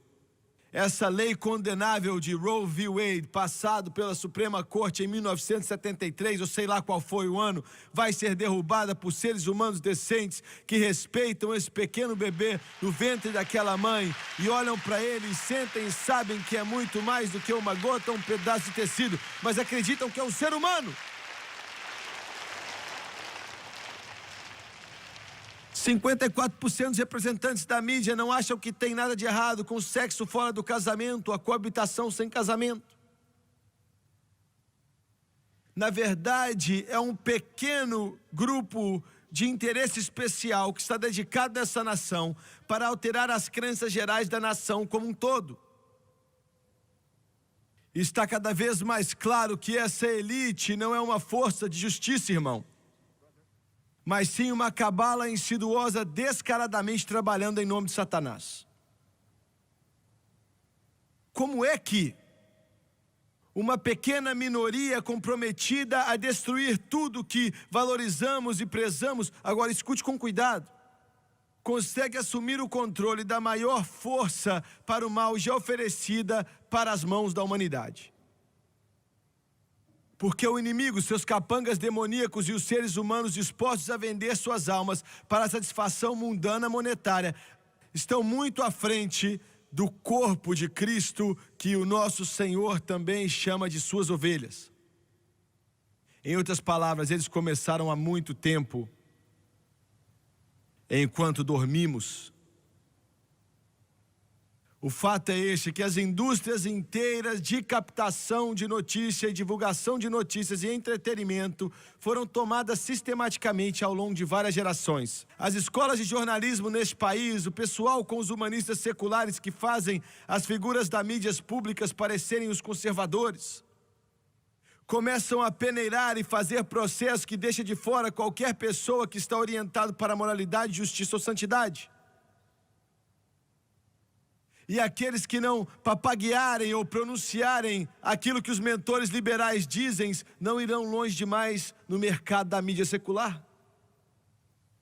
[SPEAKER 1] essa lei condenável de Roe v. Wade, passado pela Suprema Corte em 1973, ou sei lá qual foi o ano, vai ser derrubada por seres humanos decentes que respeitam esse pequeno bebê no ventre daquela mãe e olham para ele e sentem e sabem que é muito mais do que uma gota ou um pedaço de tecido, mas acreditam que é um ser humano. 54% dos representantes da mídia não acham que tem nada de errado com o sexo fora do casamento, a coabitação sem casamento. Na verdade, é um pequeno grupo de interesse especial que está dedicado nessa nação para alterar as crenças gerais da nação como um todo. Está cada vez mais claro que essa elite não é uma força de justiça, irmão, mas sim uma cabala insidiosa descaradamente trabalhando em nome de Satanás. Como é que uma pequena minoria comprometida a destruir tudo que valorizamos e prezamos, agora escute com cuidado, consegue assumir o controle da maior força para o mal já oferecida para as mãos da humanidade? Porque o inimigo, seus capangas demoníacos e os seres humanos dispostos a vender suas almas para a satisfação mundana monetária estão muito à frente do corpo de Cristo, que o nosso Senhor também chama de suas ovelhas. Em outras palavras, eles começaram há muito tempo, enquanto dormimos. O fato é este, que as indústrias inteiras de captação de notícia e divulgação de notícias e entretenimento foram tomadas sistematicamente ao longo de várias gerações. As escolas de jornalismo neste país, o pessoal com os humanistas seculares que fazem as figuras das mídias públicas parecerem os conservadores, começam a peneirar e fazer processos que deixam de fora qualquer pessoa que está orientada para a moralidade, justiça ou santidade. E aqueles que não papaguearem ou pronunciarem aquilo que os mentores liberais dizem, não irão longe demais no mercado da mídia secular.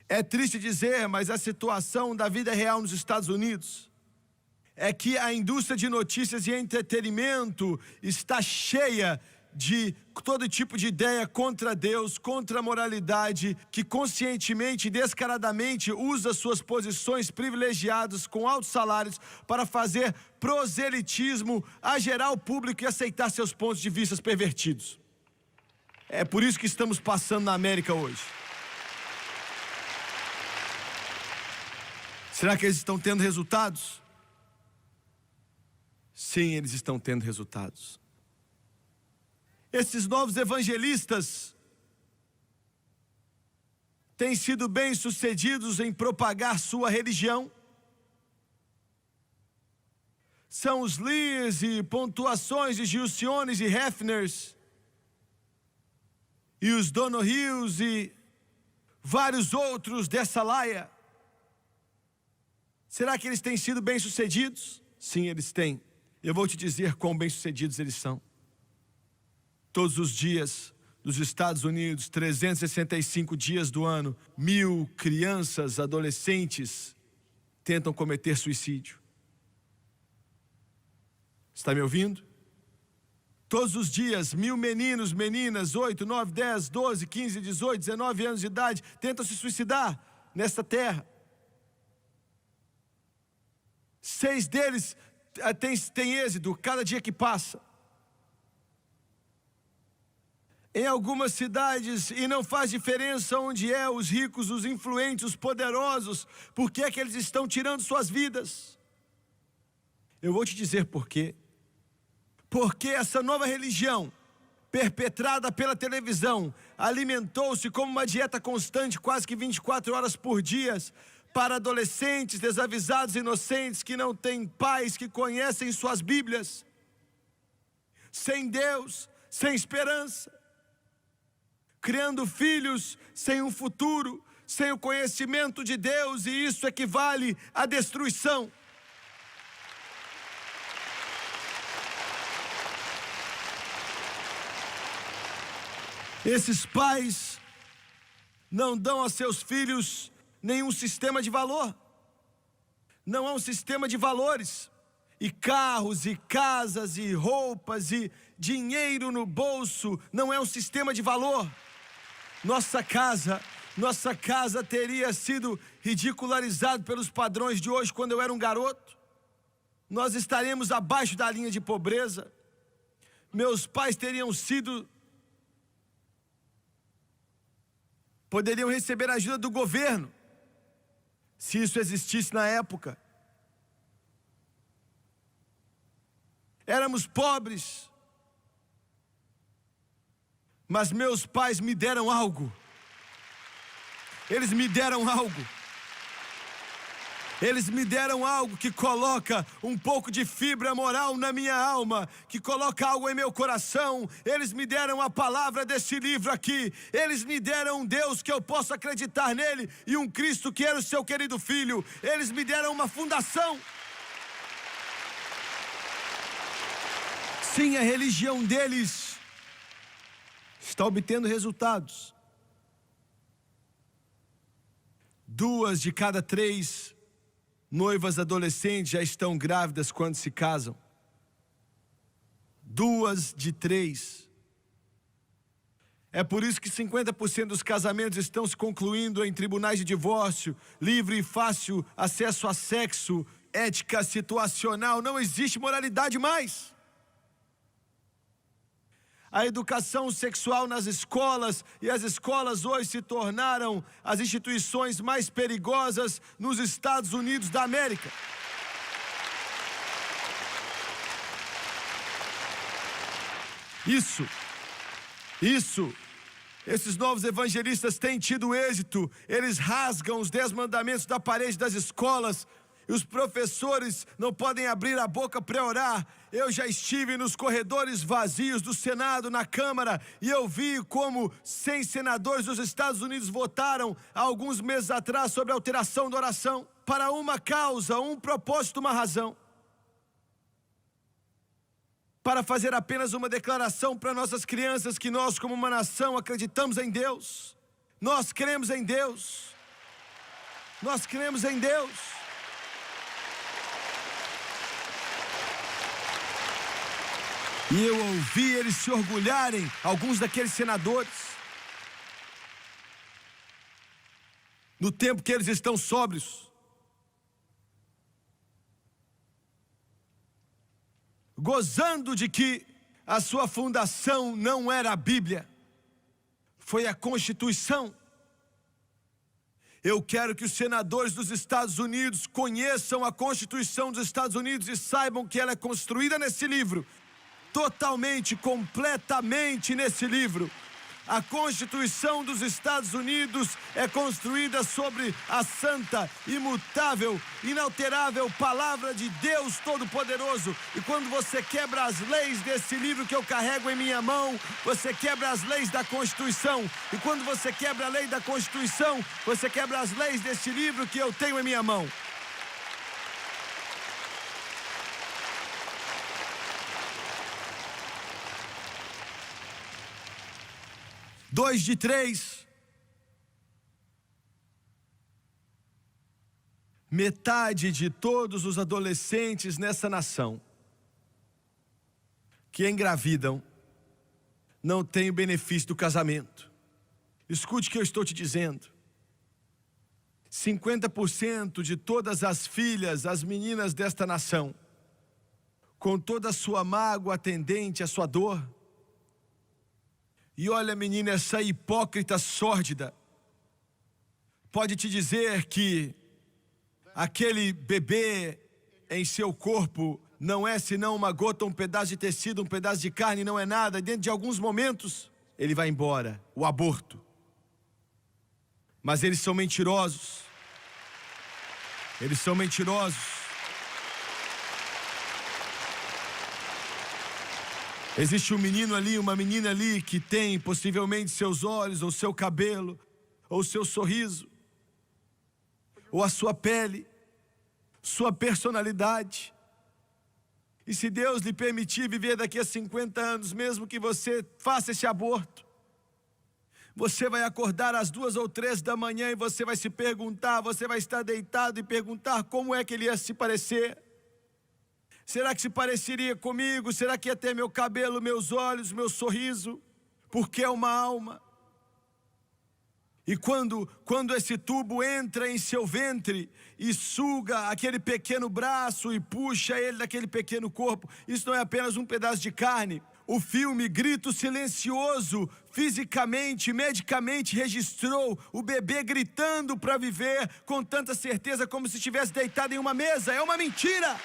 [SPEAKER 1] É triste dizer, mas a situação da vida real nos Estados Unidos é que a indústria de notícias e entretenimento está cheia de todo tipo de ideia contra Deus, contra a moralidade, que conscientemente e descaradamente usa suas posições privilegiadas com altos salários para fazer proselitismo a geral público e aceitar seus pontos de vista pervertidos. É por isso que estamos passando na América hoje. Será que eles estão tendo resultados? Sim, eles estão tendo resultados. Esses novos evangelistas têm sido bem-sucedidos em propagar sua religião. São os Lees e pontuações de Gilciones e Hefners, e os Donohus e vários outros dessa laia. Será que eles têm sido bem-sucedidos? Sim, eles têm. Eu vou te dizer quão bem-sucedidos eles são. Todos os dias dos Estados Unidos, 365 dias do ano, 1.000 crianças, adolescentes tentam cometer suicídio. Está me ouvindo? Todos os dias, 1.000 meninos, meninas, 8, 9, 10, 12, 15, 18, 19 anos de idade tentam se suicidar nesta terra. 6 deles têm êxito cada dia que passa. Em algumas cidades, e não faz diferença onde é, os ricos, os influentes, os poderosos, por que é que eles estão tirando suas vidas? Eu vou te dizer por quê. Porque essa nova religião, perpetrada pela televisão, alimentou-se como uma dieta constante, quase que 24 horas por dia, para adolescentes desavisados, inocentes, que não têm pais, que conhecem suas Bíblias. sem Deus, sem esperança, criando filhos sem um futuro, sem o conhecimento de Deus, e isso equivale à destruição. Esses pais não dão a seus filhos nenhum sistema de valor. Não há um sistema de valores. E carros, e casas, e roupas, e dinheiro no bolso, não é um sistema de valor. Nossa casa teria sido ridicularizada pelos padrões de hoje quando eu era um garoto. Nós estaríamos abaixo da linha de pobreza. Meus pais poderiam receber a ajuda do governo, se isso existisse na época. Éramos pobres, mas meus pais me deram algo. Eles me deram algo. Eles me deram algo que coloca um pouco de fibra moral na minha alma, que coloca algo em meu coração. Eles me deram a palavra desse livro aqui. Eles me deram um Deus que eu posso acreditar nele e um Cristo que era o seu querido filho. Eles me deram uma fundação. Sim, a religião deles está obtendo resultados. 2 de cada 3 noivas adolescentes já estão grávidas quando se casam. 2 de 3. É por isso que 50% dos casamentos estão se concluindo em tribunais de divórcio, livre e fácil acesso a sexo, ética situacional. Não existe moralidade mais. A educação sexual nas escolas, e as escolas hoje se tornaram as instituições mais perigosas nos Estados Unidos da América. Esses novos evangelistas têm tido êxito. Eles rasgam os 10 mandamentos da parede das escolas. E os professores não podem abrir a boca para orar. Eu já estive nos corredores vazios do Senado, na Câmara, e eu vi como 100 senadores dos Estados Unidos votaram há alguns meses atrás sobre a alteração da oração para uma causa, um propósito, uma razão. Para fazer apenas uma declaração para nossas crianças que nós, como uma nação, acreditamos em Deus. Nós cremos em Deus. Nós cremos em Deus. E eu ouvi eles se orgulharem, alguns daqueles senadores, no tempo que eles estão sóbrios, gozando de que a sua fundação não era a Bíblia, foi a Constituição. Eu quero que os senadores dos Estados Unidos conheçam a Constituição dos Estados Unidos e saibam que ela é construída nesse livro. Totalmente, completamente nesse livro. A Constituição dos Estados Unidos é construída sobre a santa, imutável, inalterável palavra de Deus Todo-Poderoso. E quando você quebra as leis desse livro que eu carrego em minha mão, você quebra as leis da Constituição. E quando você quebra a lei da Constituição, você quebra as leis desse livro que eu tenho em minha mão. Dois de 3. Metade de todos os adolescentes nessa nação que engravidam não tem o benefício do casamento. Escute o que eu estou te dizendo. 50% de todas as filhas, as meninas desta nação, com toda a sua mágoa atendente à sua dor. E olha, menina, essa hipócrita sórdida pode te dizer que aquele bebê em seu corpo não é senão uma gota, um pedaço de tecido, um pedaço de carne, não é nada. E dentro de alguns momentos, ele vai embora, o aborto. Mas eles são mentirosos. Eles são mentirosos. Existe um menino ali, uma menina ali que tem possivelmente seus olhos, ou seu cabelo, ou seu sorriso, ou a sua pele, sua personalidade. E se Deus lhe permitir viver daqui a 50 anos, mesmo que você faça esse aborto, você vai acordar às 2 ou 3 da manhã e você vai se perguntar, você vai estar deitado e perguntar como é que ele ia se parecer. Será que se pareceria comigo? Será que ia ter meu cabelo, meus olhos, meu sorriso? Porque é uma alma. E quando esse tubo entra em seu ventre e suga aquele pequeno braço e puxa ele daquele pequeno corpo, isso não é apenas um pedaço de carne. O filme Grito Silencioso, fisicamente, medicamente registrou o bebê gritando para viver com tanta certeza como se estivesse deitado em uma mesa. É uma mentira!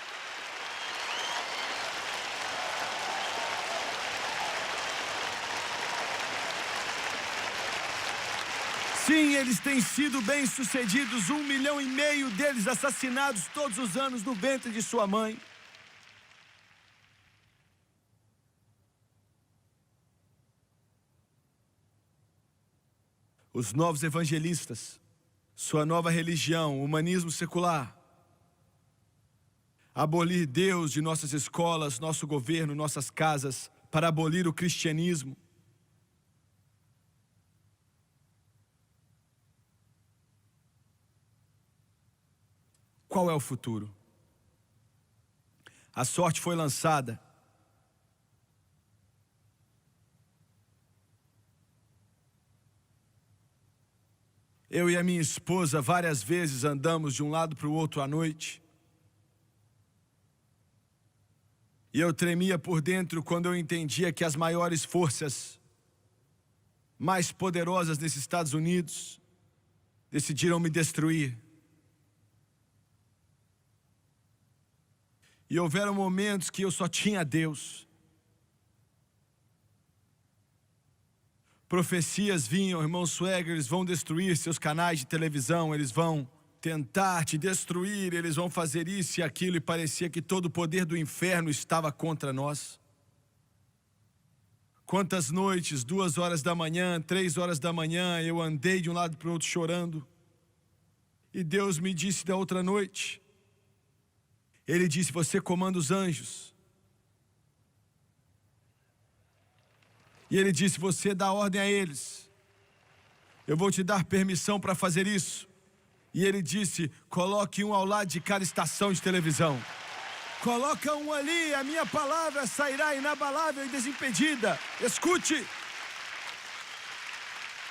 [SPEAKER 1] Sim, eles têm sido bem-sucedidos, 1,5 milhão deles assassinados todos os anos no ventre de sua mãe. Os novos evangelistas, sua nova religião, humanismo secular, abolir Deus de nossas escolas, nosso governo, nossas casas, para abolir o cristianismo. Qual é o futuro? A sorte foi lançada. Eu e a minha esposa várias vezes andamos de um lado para o outro à noite. E eu tremia por dentro quando eu entendia que as maiores forças, mais poderosas nesses Estados Unidos, decidiram me destruir. E houveram momentos que eu só tinha Deus. Profecias vinham, irmão Swagger, eles vão destruir seus canais de televisão, eles vão tentar te destruir, eles vão fazer isso e aquilo, e parecia que todo o poder do inferno estava contra nós. Quantas noites, 2 horas da manhã, 3 horas da manhã, eu andei de um lado para o outro chorando. E Deus me disse da outra noite, Ele disse, você comanda os anjos. E Ele disse, você dá ordem a eles. Eu vou te dar permissão para fazer isso. E Ele disse, coloque um ao lado de cada estação de televisão. Coloca um ali, a minha palavra sairá inabalável e desimpedida. Escute.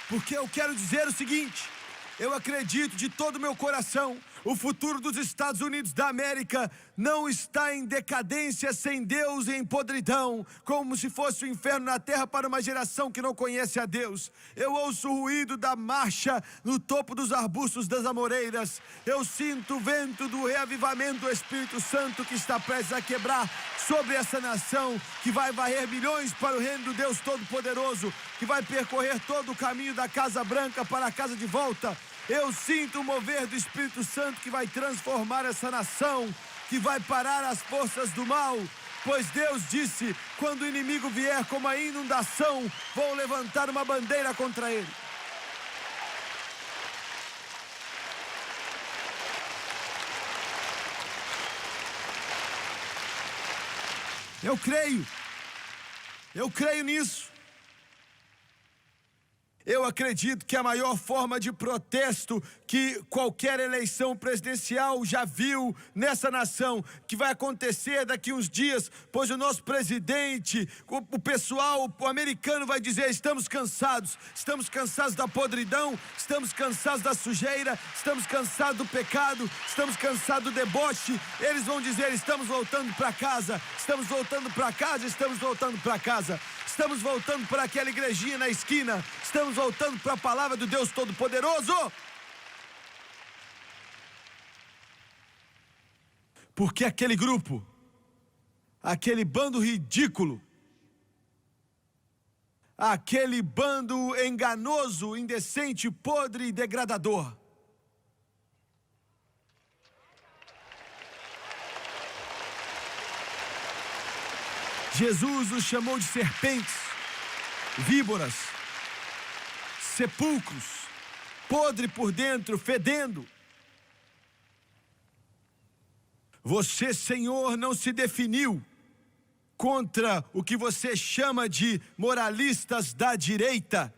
[SPEAKER 1] Porque eu quero dizer o seguinte, eu acredito de todo o meu coração, o futuro dos Estados Unidos da América não está em decadência, sem Deus e em podridão, como se fosse o inferno na terra para uma geração que não conhece a Deus. Eu ouço o ruído da marcha no topo dos arbustos das amoreiras. Eu sinto o vento do reavivamento do Espírito Santo que está prestes a quebrar sobre essa nação, que vai varrer milhões para o reino do Deus Todo-Poderoso, que vai percorrer todo o caminho da Casa Branca para a casa de volta. Eu sinto o mover do Espírito Santo que vai transformar essa nação, que vai parar as forças do mal, pois Deus disse, quando o inimigo vier como a inundação, vou levantar uma bandeira contra ele. Eu creio nisso. Eu acredito que a maior forma de protesto que qualquer eleição presidencial já viu nessa nação, que vai acontecer daqui uns dias, pois o nosso presidente, o pessoal, o americano vai dizer, estamos cansados da podridão, estamos cansados da sujeira, estamos cansados do pecado, estamos cansados do deboche. Eles vão dizer, estamos voltando para casa, estamos voltando para casa, estamos voltando para casa. Estamos voltando para aquela igrejinha na esquina. Estamos voltando para a palavra do Deus Todo-Poderoso. Porque aquele grupo, aquele bando ridículo, aquele bando enganoso, indecente, podre e degradador, Jesus nos chamou de serpentes, víboras, sepulcros, podre por dentro, fedendo. Você, Senhor, não se definiu contra o que você chama de moralistas da direita.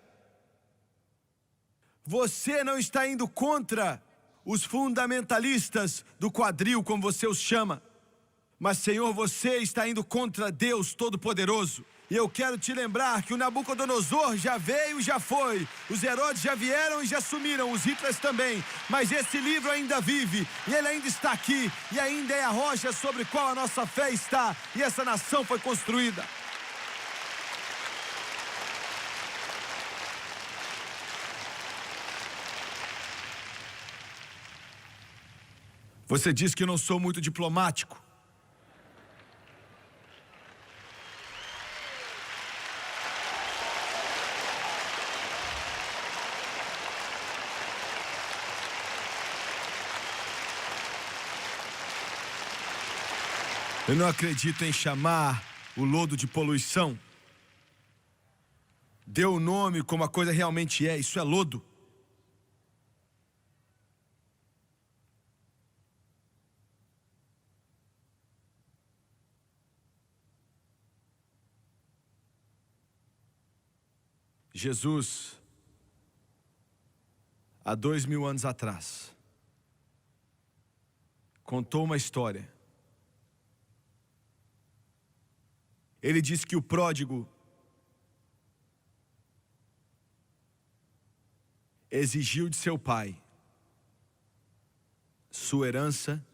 [SPEAKER 1] Você não está indo contra os fundamentalistas do quadril, como você os chama. Mas, Senhor, você está indo contra Deus Todo-Poderoso. E eu quero te lembrar que o Nabucodonosor já veio e já foi. Os Herodes já vieram e já sumiram, os Hitlers também. Mas esse livro ainda vive, e ele ainda está aqui. E ainda é a rocha sobre qual a nossa fé está. E essa nação foi construída. Você diz que eu não sou muito diplomático. Eu não acredito em chamar o lodo de poluição. Dê o nome como a coisa realmente é, isso é lodo. Jesus, há 2000 anos atrás, contou uma história. Ele disse que o pródigo exigiu de seu pai sua herança,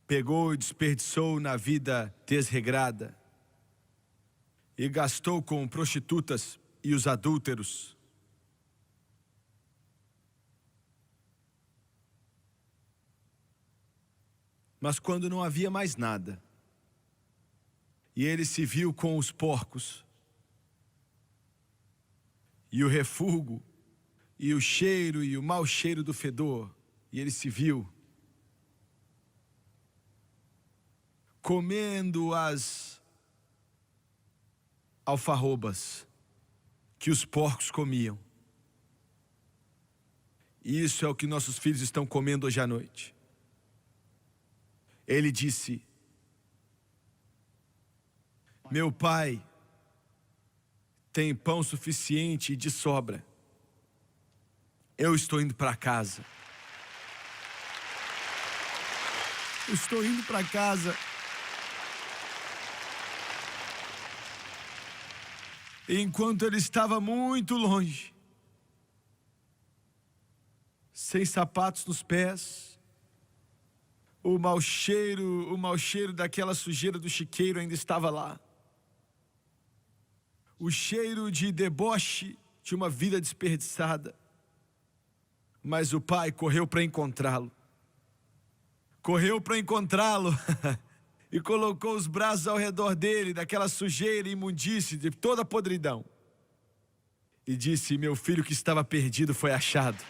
[SPEAKER 1] pegou e desperdiçou na vida desregrada e gastou com prostitutas e os adúlteros. Mas quando não havia mais nada, e ele se viu com os porcos, e o refúgio, e o cheiro, e o mau cheiro do fedor, e ele se viu comendo as alfarrobas que os porcos comiam. E isso é o que nossos filhos estão comendo hoje à noite. Ele disse: meu pai tem pão suficiente e de sobra. Eu estou indo para casa. Eu estou indo para casa. E enquanto ele estava muito longe, sem sapatos nos pés, o mau cheiro daquela sujeira do chiqueiro ainda estava lá. O cheiro de deboche de uma vida desperdiçada. Mas o pai correu para encontrá-lo. Correu para encontrá-lo e colocou os braços ao redor dele, daquela sujeira e imundície, de toda a podridão. E disse: meu filho que estava perdido foi achado.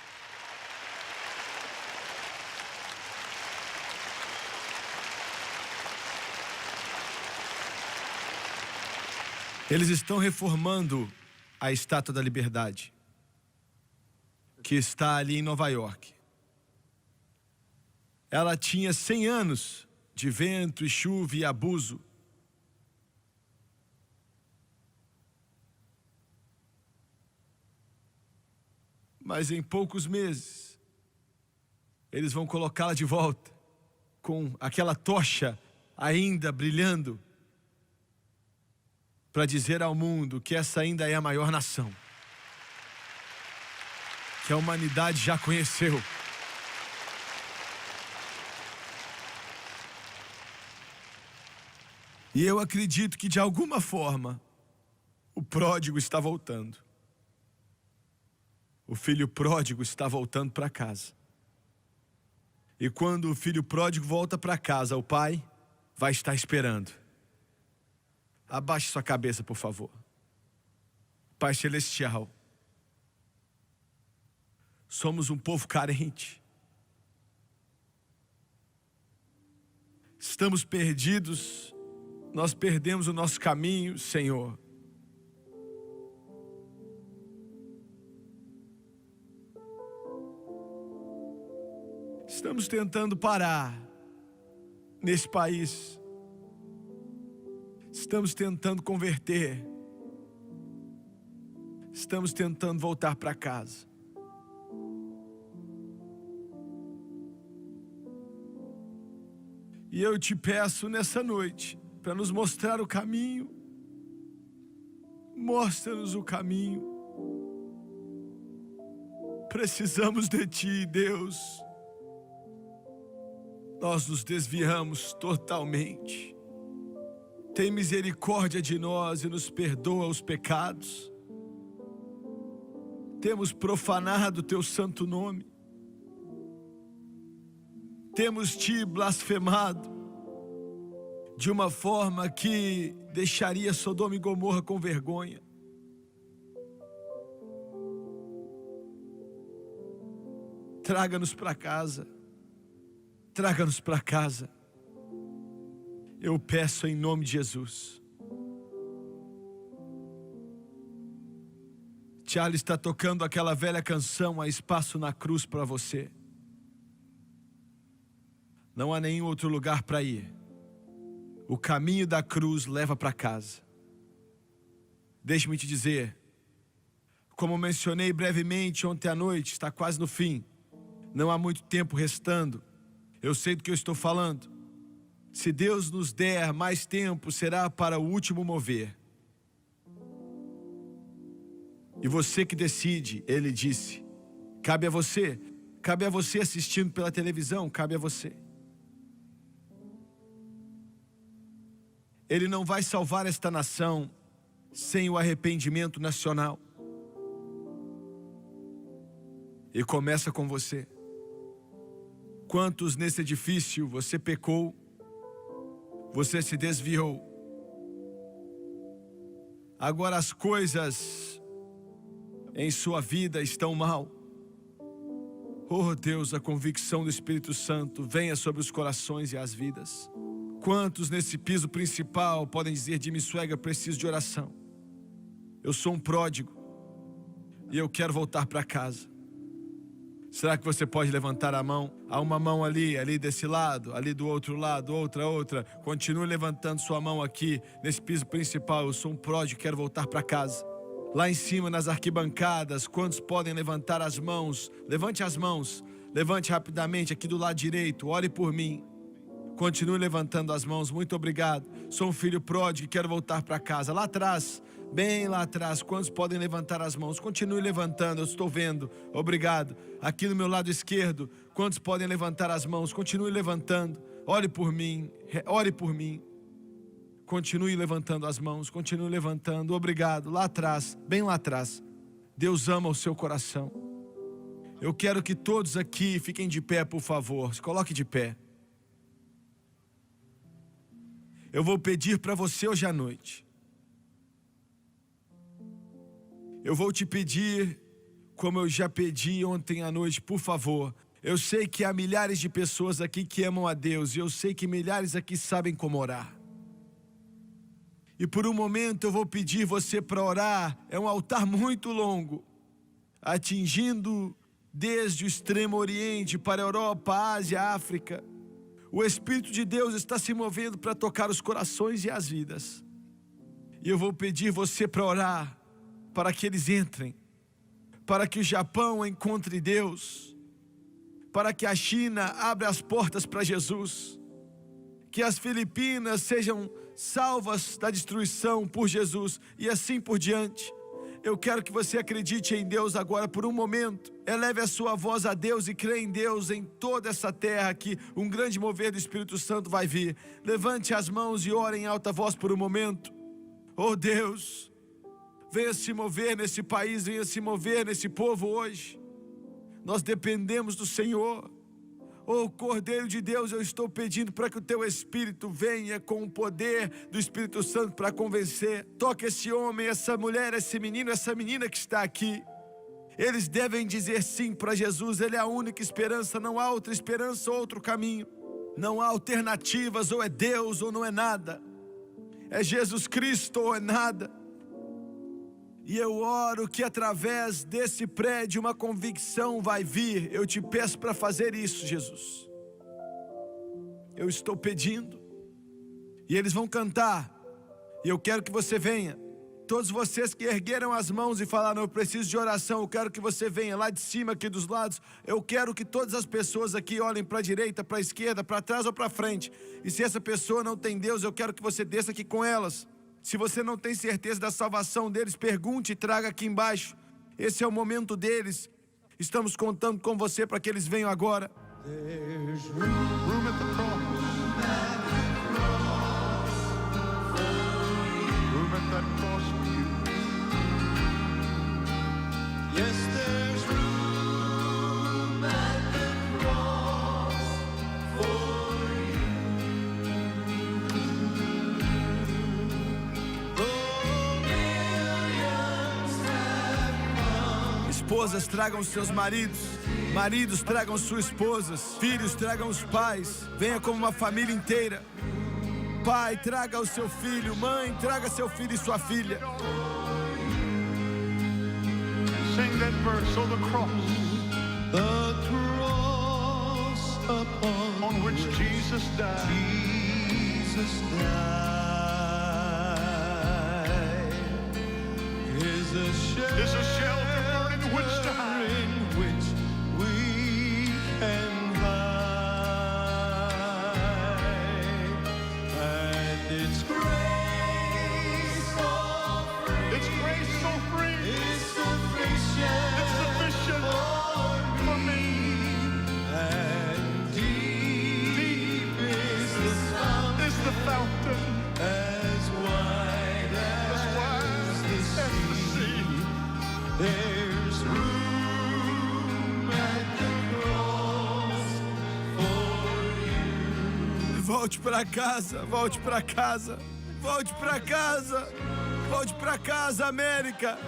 [SPEAKER 1] Eles estão reformando a Estátua da Liberdade, que está ali em Nova York. Ela tinha 100 anos de vento e chuva e abuso. Mas em poucos meses, eles vão colocá-la de volta, com aquela tocha ainda brilhando, para dizer ao mundo que essa ainda é a maior nação que a humanidade já conheceu. E eu acredito que de alguma forma o pródigo está voltando. O filho pródigo está voltando para casa. E quando o filho pródigo volta para casa, o pai vai estar esperando. Abaixe sua cabeça, por favor. Pai Celestial, somos um povo carente. Estamos perdidos Nós perdemos o nosso caminho, Senhor. Estamos tentando parar nesse país. Estamos tentando converter. Estamos tentando voltar para casa. E eu te peço nessa noite, para nos mostrar o caminho. Mostra-nos o caminho. Precisamos de Ti, Deus. Nós nos desviamos totalmente. Tem misericórdia de nós e nos perdoa os pecados. Temos profanado Teu santo nome. Temos Te blasfemado de uma forma que deixaria Sodoma e Gomorra com vergonha. Traga-nos para casa. Traga-nos para casa. Eu peço em nome de Jesus. Charlie está tocando aquela velha canção, Há Espaço na Cruz, para você. Não há nenhum outro lugar para ir. O caminho da cruz leva para casa. Deixe-me te dizer, como mencionei brevemente ontem à noite, está quase no fim. Não há muito tempo restando. Eu sei do que eu estou falando. Se Deus nos der mais tempo, será para o último mover. E você que decide, Ele disse. Cabe a você. Cabe a você assistindo pela televisão, cabe a você. Ele não vai salvar esta nação sem o arrependimento nacional. E começa com você. Quantos nesse edifício você pecou, você se desviou. Agora as coisas em sua vida estão mal. Oh Deus, a convicção do Espírito Santo venha sobre os corações e as vidas. Quantos nesse piso principal podem dizer, Jimmy Swaggart, preciso de oração. Eu sou um pródigo e eu quero voltar para casa. Será que você pode levantar a mão? Há uma mão ali desse lado, ali do outro lado, outra. Continue levantando sua mão aqui, nesse piso principal. Eu sou um pródigo, quero voltar para casa. Lá em cima, nas arquibancadas, quantos podem levantar as mãos? Levante as mãos, levante rapidamente aqui do lado direito, ore por mim. Continue levantando as mãos, muito obrigado. Sou um filho pródigo e quero voltar para casa. Lá atrás, bem lá atrás, quantos podem levantar as mãos? Continue levantando, eu estou vendo, obrigado. Aqui no meu lado esquerdo, quantos podem levantar as mãos? Continue levantando, ore por mim, ore por mim. Continue levantando as mãos, continue levantando, obrigado. Lá atrás, bem lá atrás, Deus ama o seu coração. Eu quero que todos aqui fiquem de pé, por favor, se coloque de pé. Eu vou pedir para você hoje à noite. Eu vou te pedir, como eu já pedi ontem à noite, por favor. Eu sei que há milhares de pessoas aqui que amam a Deus, e eu sei que milhares aqui sabem como orar. E por um momento eu vou pedir você para orar. É um altar muito longo, atingindo desde o extremo oriente para a Europa, Ásia, África. O Espírito de Deus está se movendo para tocar os corações e as vidas. E eu vou pedir você para orar, para que eles entrem, para que o Japão encontre Deus, para que a China abra as portas para Jesus, que as Filipinas sejam salvas da destruição por Jesus e assim por diante. Eu quero que você acredite em Deus agora por um momento. Eleve a sua voz a Deus e crê em Deus em toda essa terra que um grande mover do Espírito Santo vai vir. Levante as mãos e ore em alta voz por um momento. Oh Deus, venha se mover nesse país, venha se mover nesse povo hoje. Nós dependemos do Senhor. Oh Cordeiro de Deus, eu estou pedindo para que o Teu Espírito venha com o poder do Espírito Santo para convencer. Toque esse homem, essa mulher, esse menino, essa menina que está aqui. Eles devem dizer sim para Jesus. Ele é a única esperança, não há outra esperança ou outro caminho. Não há alternativas, ou é Deus ou não é nada. É Jesus Cristo ou é nada. E eu oro que através desse prédio uma convicção vai vir. Eu te peço para fazer isso, Jesus. Eu estou pedindo. E eles vão cantar. E eu quero que você venha. Todos vocês que ergueram as mãos e falaram, eu preciso de oração, eu quero que você venha lá de cima, aqui dos lados. Eu quero que todas as pessoas aqui olhem para a direita, para a esquerda, para trás ou para frente. E se essa pessoa não tem Deus, eu quero que você desça aqui com elas. Se você não tem certeza da salvação deles, pergunte e traga aqui embaixo. Esse é o momento deles. Estamos contando com você para que eles venham agora.
[SPEAKER 2] There's room at the cross. Room at that cross for you. Yes, there's room at the cross for you. Though millions have come.
[SPEAKER 1] Esposas, tragam seus maridos. Maridos, tragam suas esposas. Filhos, tragam os pais. Venha como uma família inteira. Pai, traga o seu filho. Mãe, traga seu filho e sua filha.
[SPEAKER 2] Sing that verse, oh the cross upon which Jesus died. Jesus died is a shelter in which to hide. In which we can hide, and it's grace so free. It's grace so free. It's sufficient for me. And deep is the fountain, as wide as the sea. There's room at the cross for you.
[SPEAKER 1] Volte para casa, volte para casa. Volte para casa. Volte para casa, América.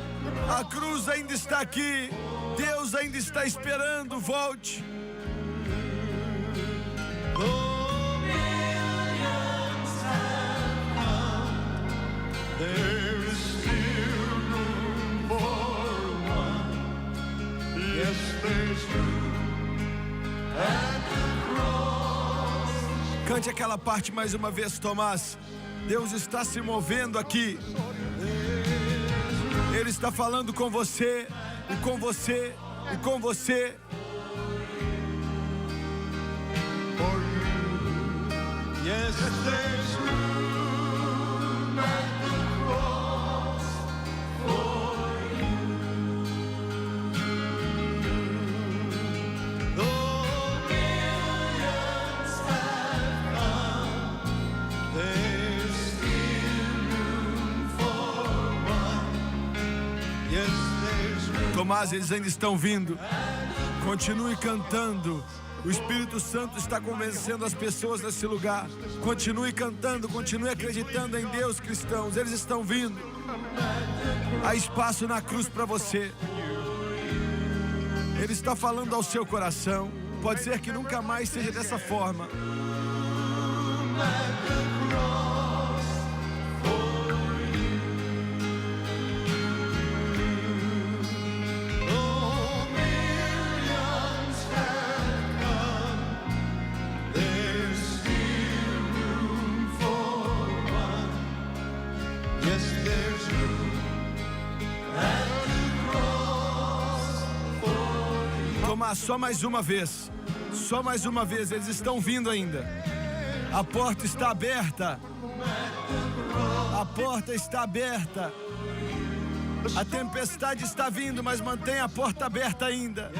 [SPEAKER 1] A cruz ainda está aqui. Deus ainda está esperando. Volte.
[SPEAKER 2] Though millions have come, there is still room for one. Yes, there's room at the cross.
[SPEAKER 1] Cante aquela parte mais uma vez, Tomás. Deus está se movendo aqui. Ele está falando com você, e com você, e com você.
[SPEAKER 2] For you. Yes, there's room at the cross for you. Though millions have come, there's still room for one. Yes, there's room.
[SPEAKER 1] Tomás, eles ainda estão vindo. Continue cantando. O Espírito Santo está convencendo as pessoas nesse lugar. Continue cantando, continue acreditando em Deus, cristãos. Eles estão vindo. Há espaço na cruz para você. Ele está falando ao seu coração. Pode ser que nunca mais seja dessa forma. Tomás, só mais uma vez. Só mais uma vez, eles estão vindo ainda. A porta está aberta. A porta está aberta. A tempestade está vindo, mas mantenha a porta aberta ainda.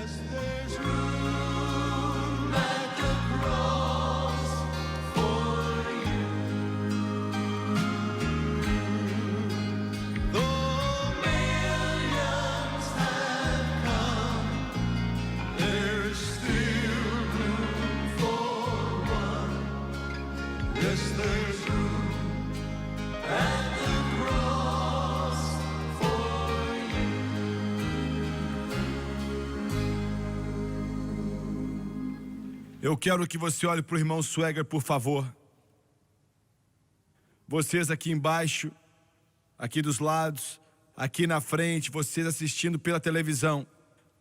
[SPEAKER 1] Eu quero que você olhe para o irmão Swagger, por favor. Vocês aqui embaixo, aqui dos lados, aqui na frente, vocês assistindo pela televisão.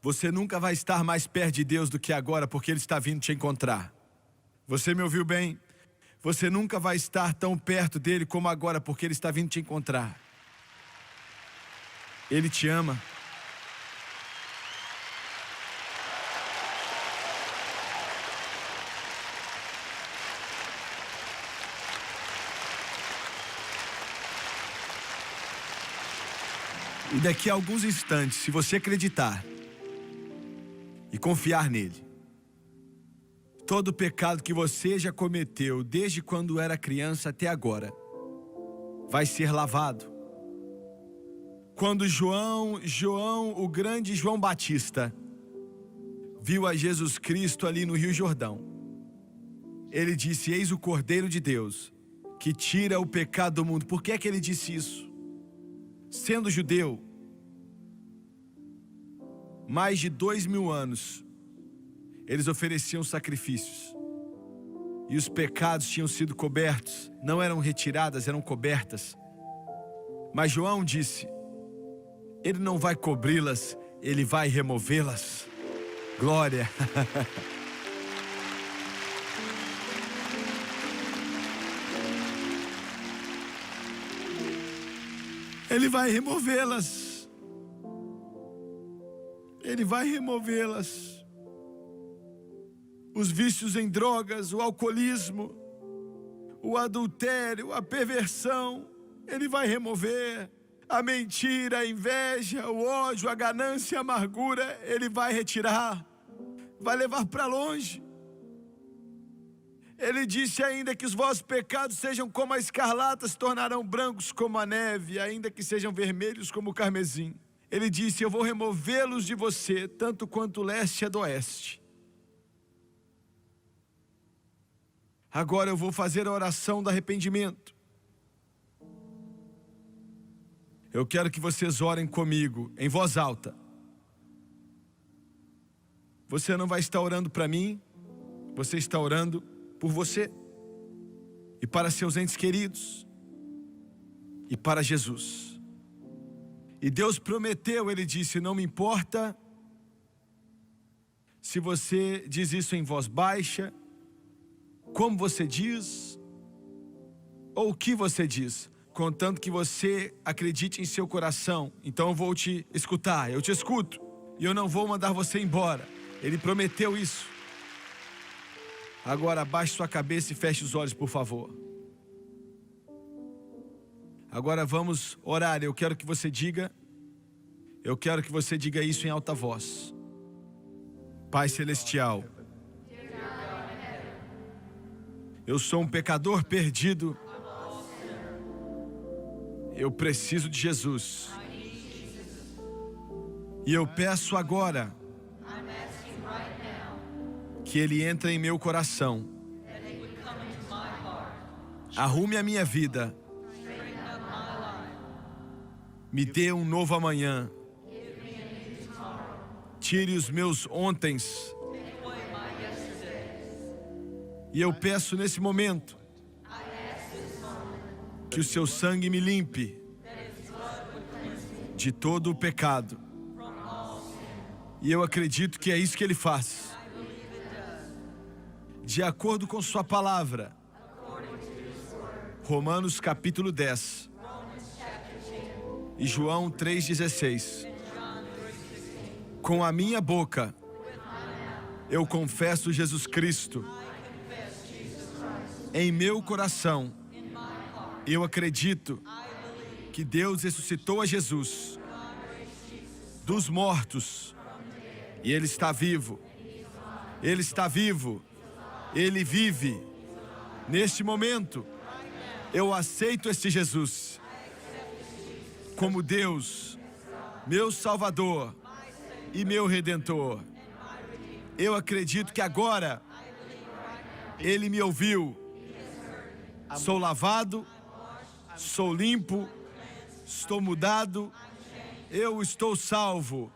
[SPEAKER 1] Você nunca vai estar mais perto de Deus do que agora, porque Ele está vindo te encontrar. Você me ouviu bem? Você nunca vai estar tão perto dEle como agora, porque Ele está vindo te encontrar. Ele te ama. E daqui a alguns instantes, se você acreditar e confiar nele, todo o pecado que você já cometeu desde quando era criança até agora vai ser lavado. Quando João, o grande João Batista, viu a Jesus Cristo ali no Rio Jordão, ele disse: eis o Cordeiro de Deus, que tira o pecado do mundo. Por que é que ele disse isso? Sendo judeu, mais de 2000 anos, eles ofereciam sacrifícios. E os pecados tinham sido cobertos, não eram retiradas, eram cobertas. Mas João disse: ele não vai cobri-las, ele vai removê-las. Glória! Ele vai removê-las. Ele vai removê-las. Os vícios em drogas, o alcoolismo, o adultério, a perversão, Ele vai remover. A mentira, a inveja, o ódio, a ganância, a amargura, Ele vai retirar. Vai levar para longe. Ele disse ainda que os vossos pecados sejam como a escarlata, se tornarão brancos como a neve, ainda que sejam vermelhos como o carmesim. Ele disse: eu vou removê-los de você, tanto quanto o leste é do oeste. Agora eu vou fazer a oração do arrependimento. Eu quero que vocês orem comigo, em voz alta. Você não vai estar orando para mim, você está orando por você, e para seus entes queridos, e para Jesus. E Deus prometeu, Ele disse: não me importa se você diz isso em voz baixa, como você diz, ou o que você diz, contanto que você acredite em seu coração. Então eu vou te escutar, eu te escuto, e eu não vou mandar você embora. Ele prometeu isso. Agora abaixe sua cabeça e feche os olhos, por favor. Agora vamos orar. Eu quero que você diga isso em alta voz. Pai Celestial, eu sou um pecador perdido. Eu preciso de Jesus. E eu peço agora que Ele entre em meu coração. Arrume a minha vida. Me dê um novo amanhã. Tire os meus ontens. E eu peço nesse momento que o seu sangue me limpe de todo o pecado. E eu acredito que é isso que Ele faz. De acordo com sua palavra, Romanos capítulo 10 e João 3,16. Com a minha boca eu confesso Jesus Cristo. Em meu coração eu acredito que Deus ressuscitou a Jesus dos mortos e Ele está vivo. Ele está vivo. Ele vive. Neste momento, eu aceito este Jesus como Deus, meu Salvador e meu Redentor. Eu acredito que agora Ele me ouviu. Sou lavado, sou limpo, estou mudado, eu estou salvo.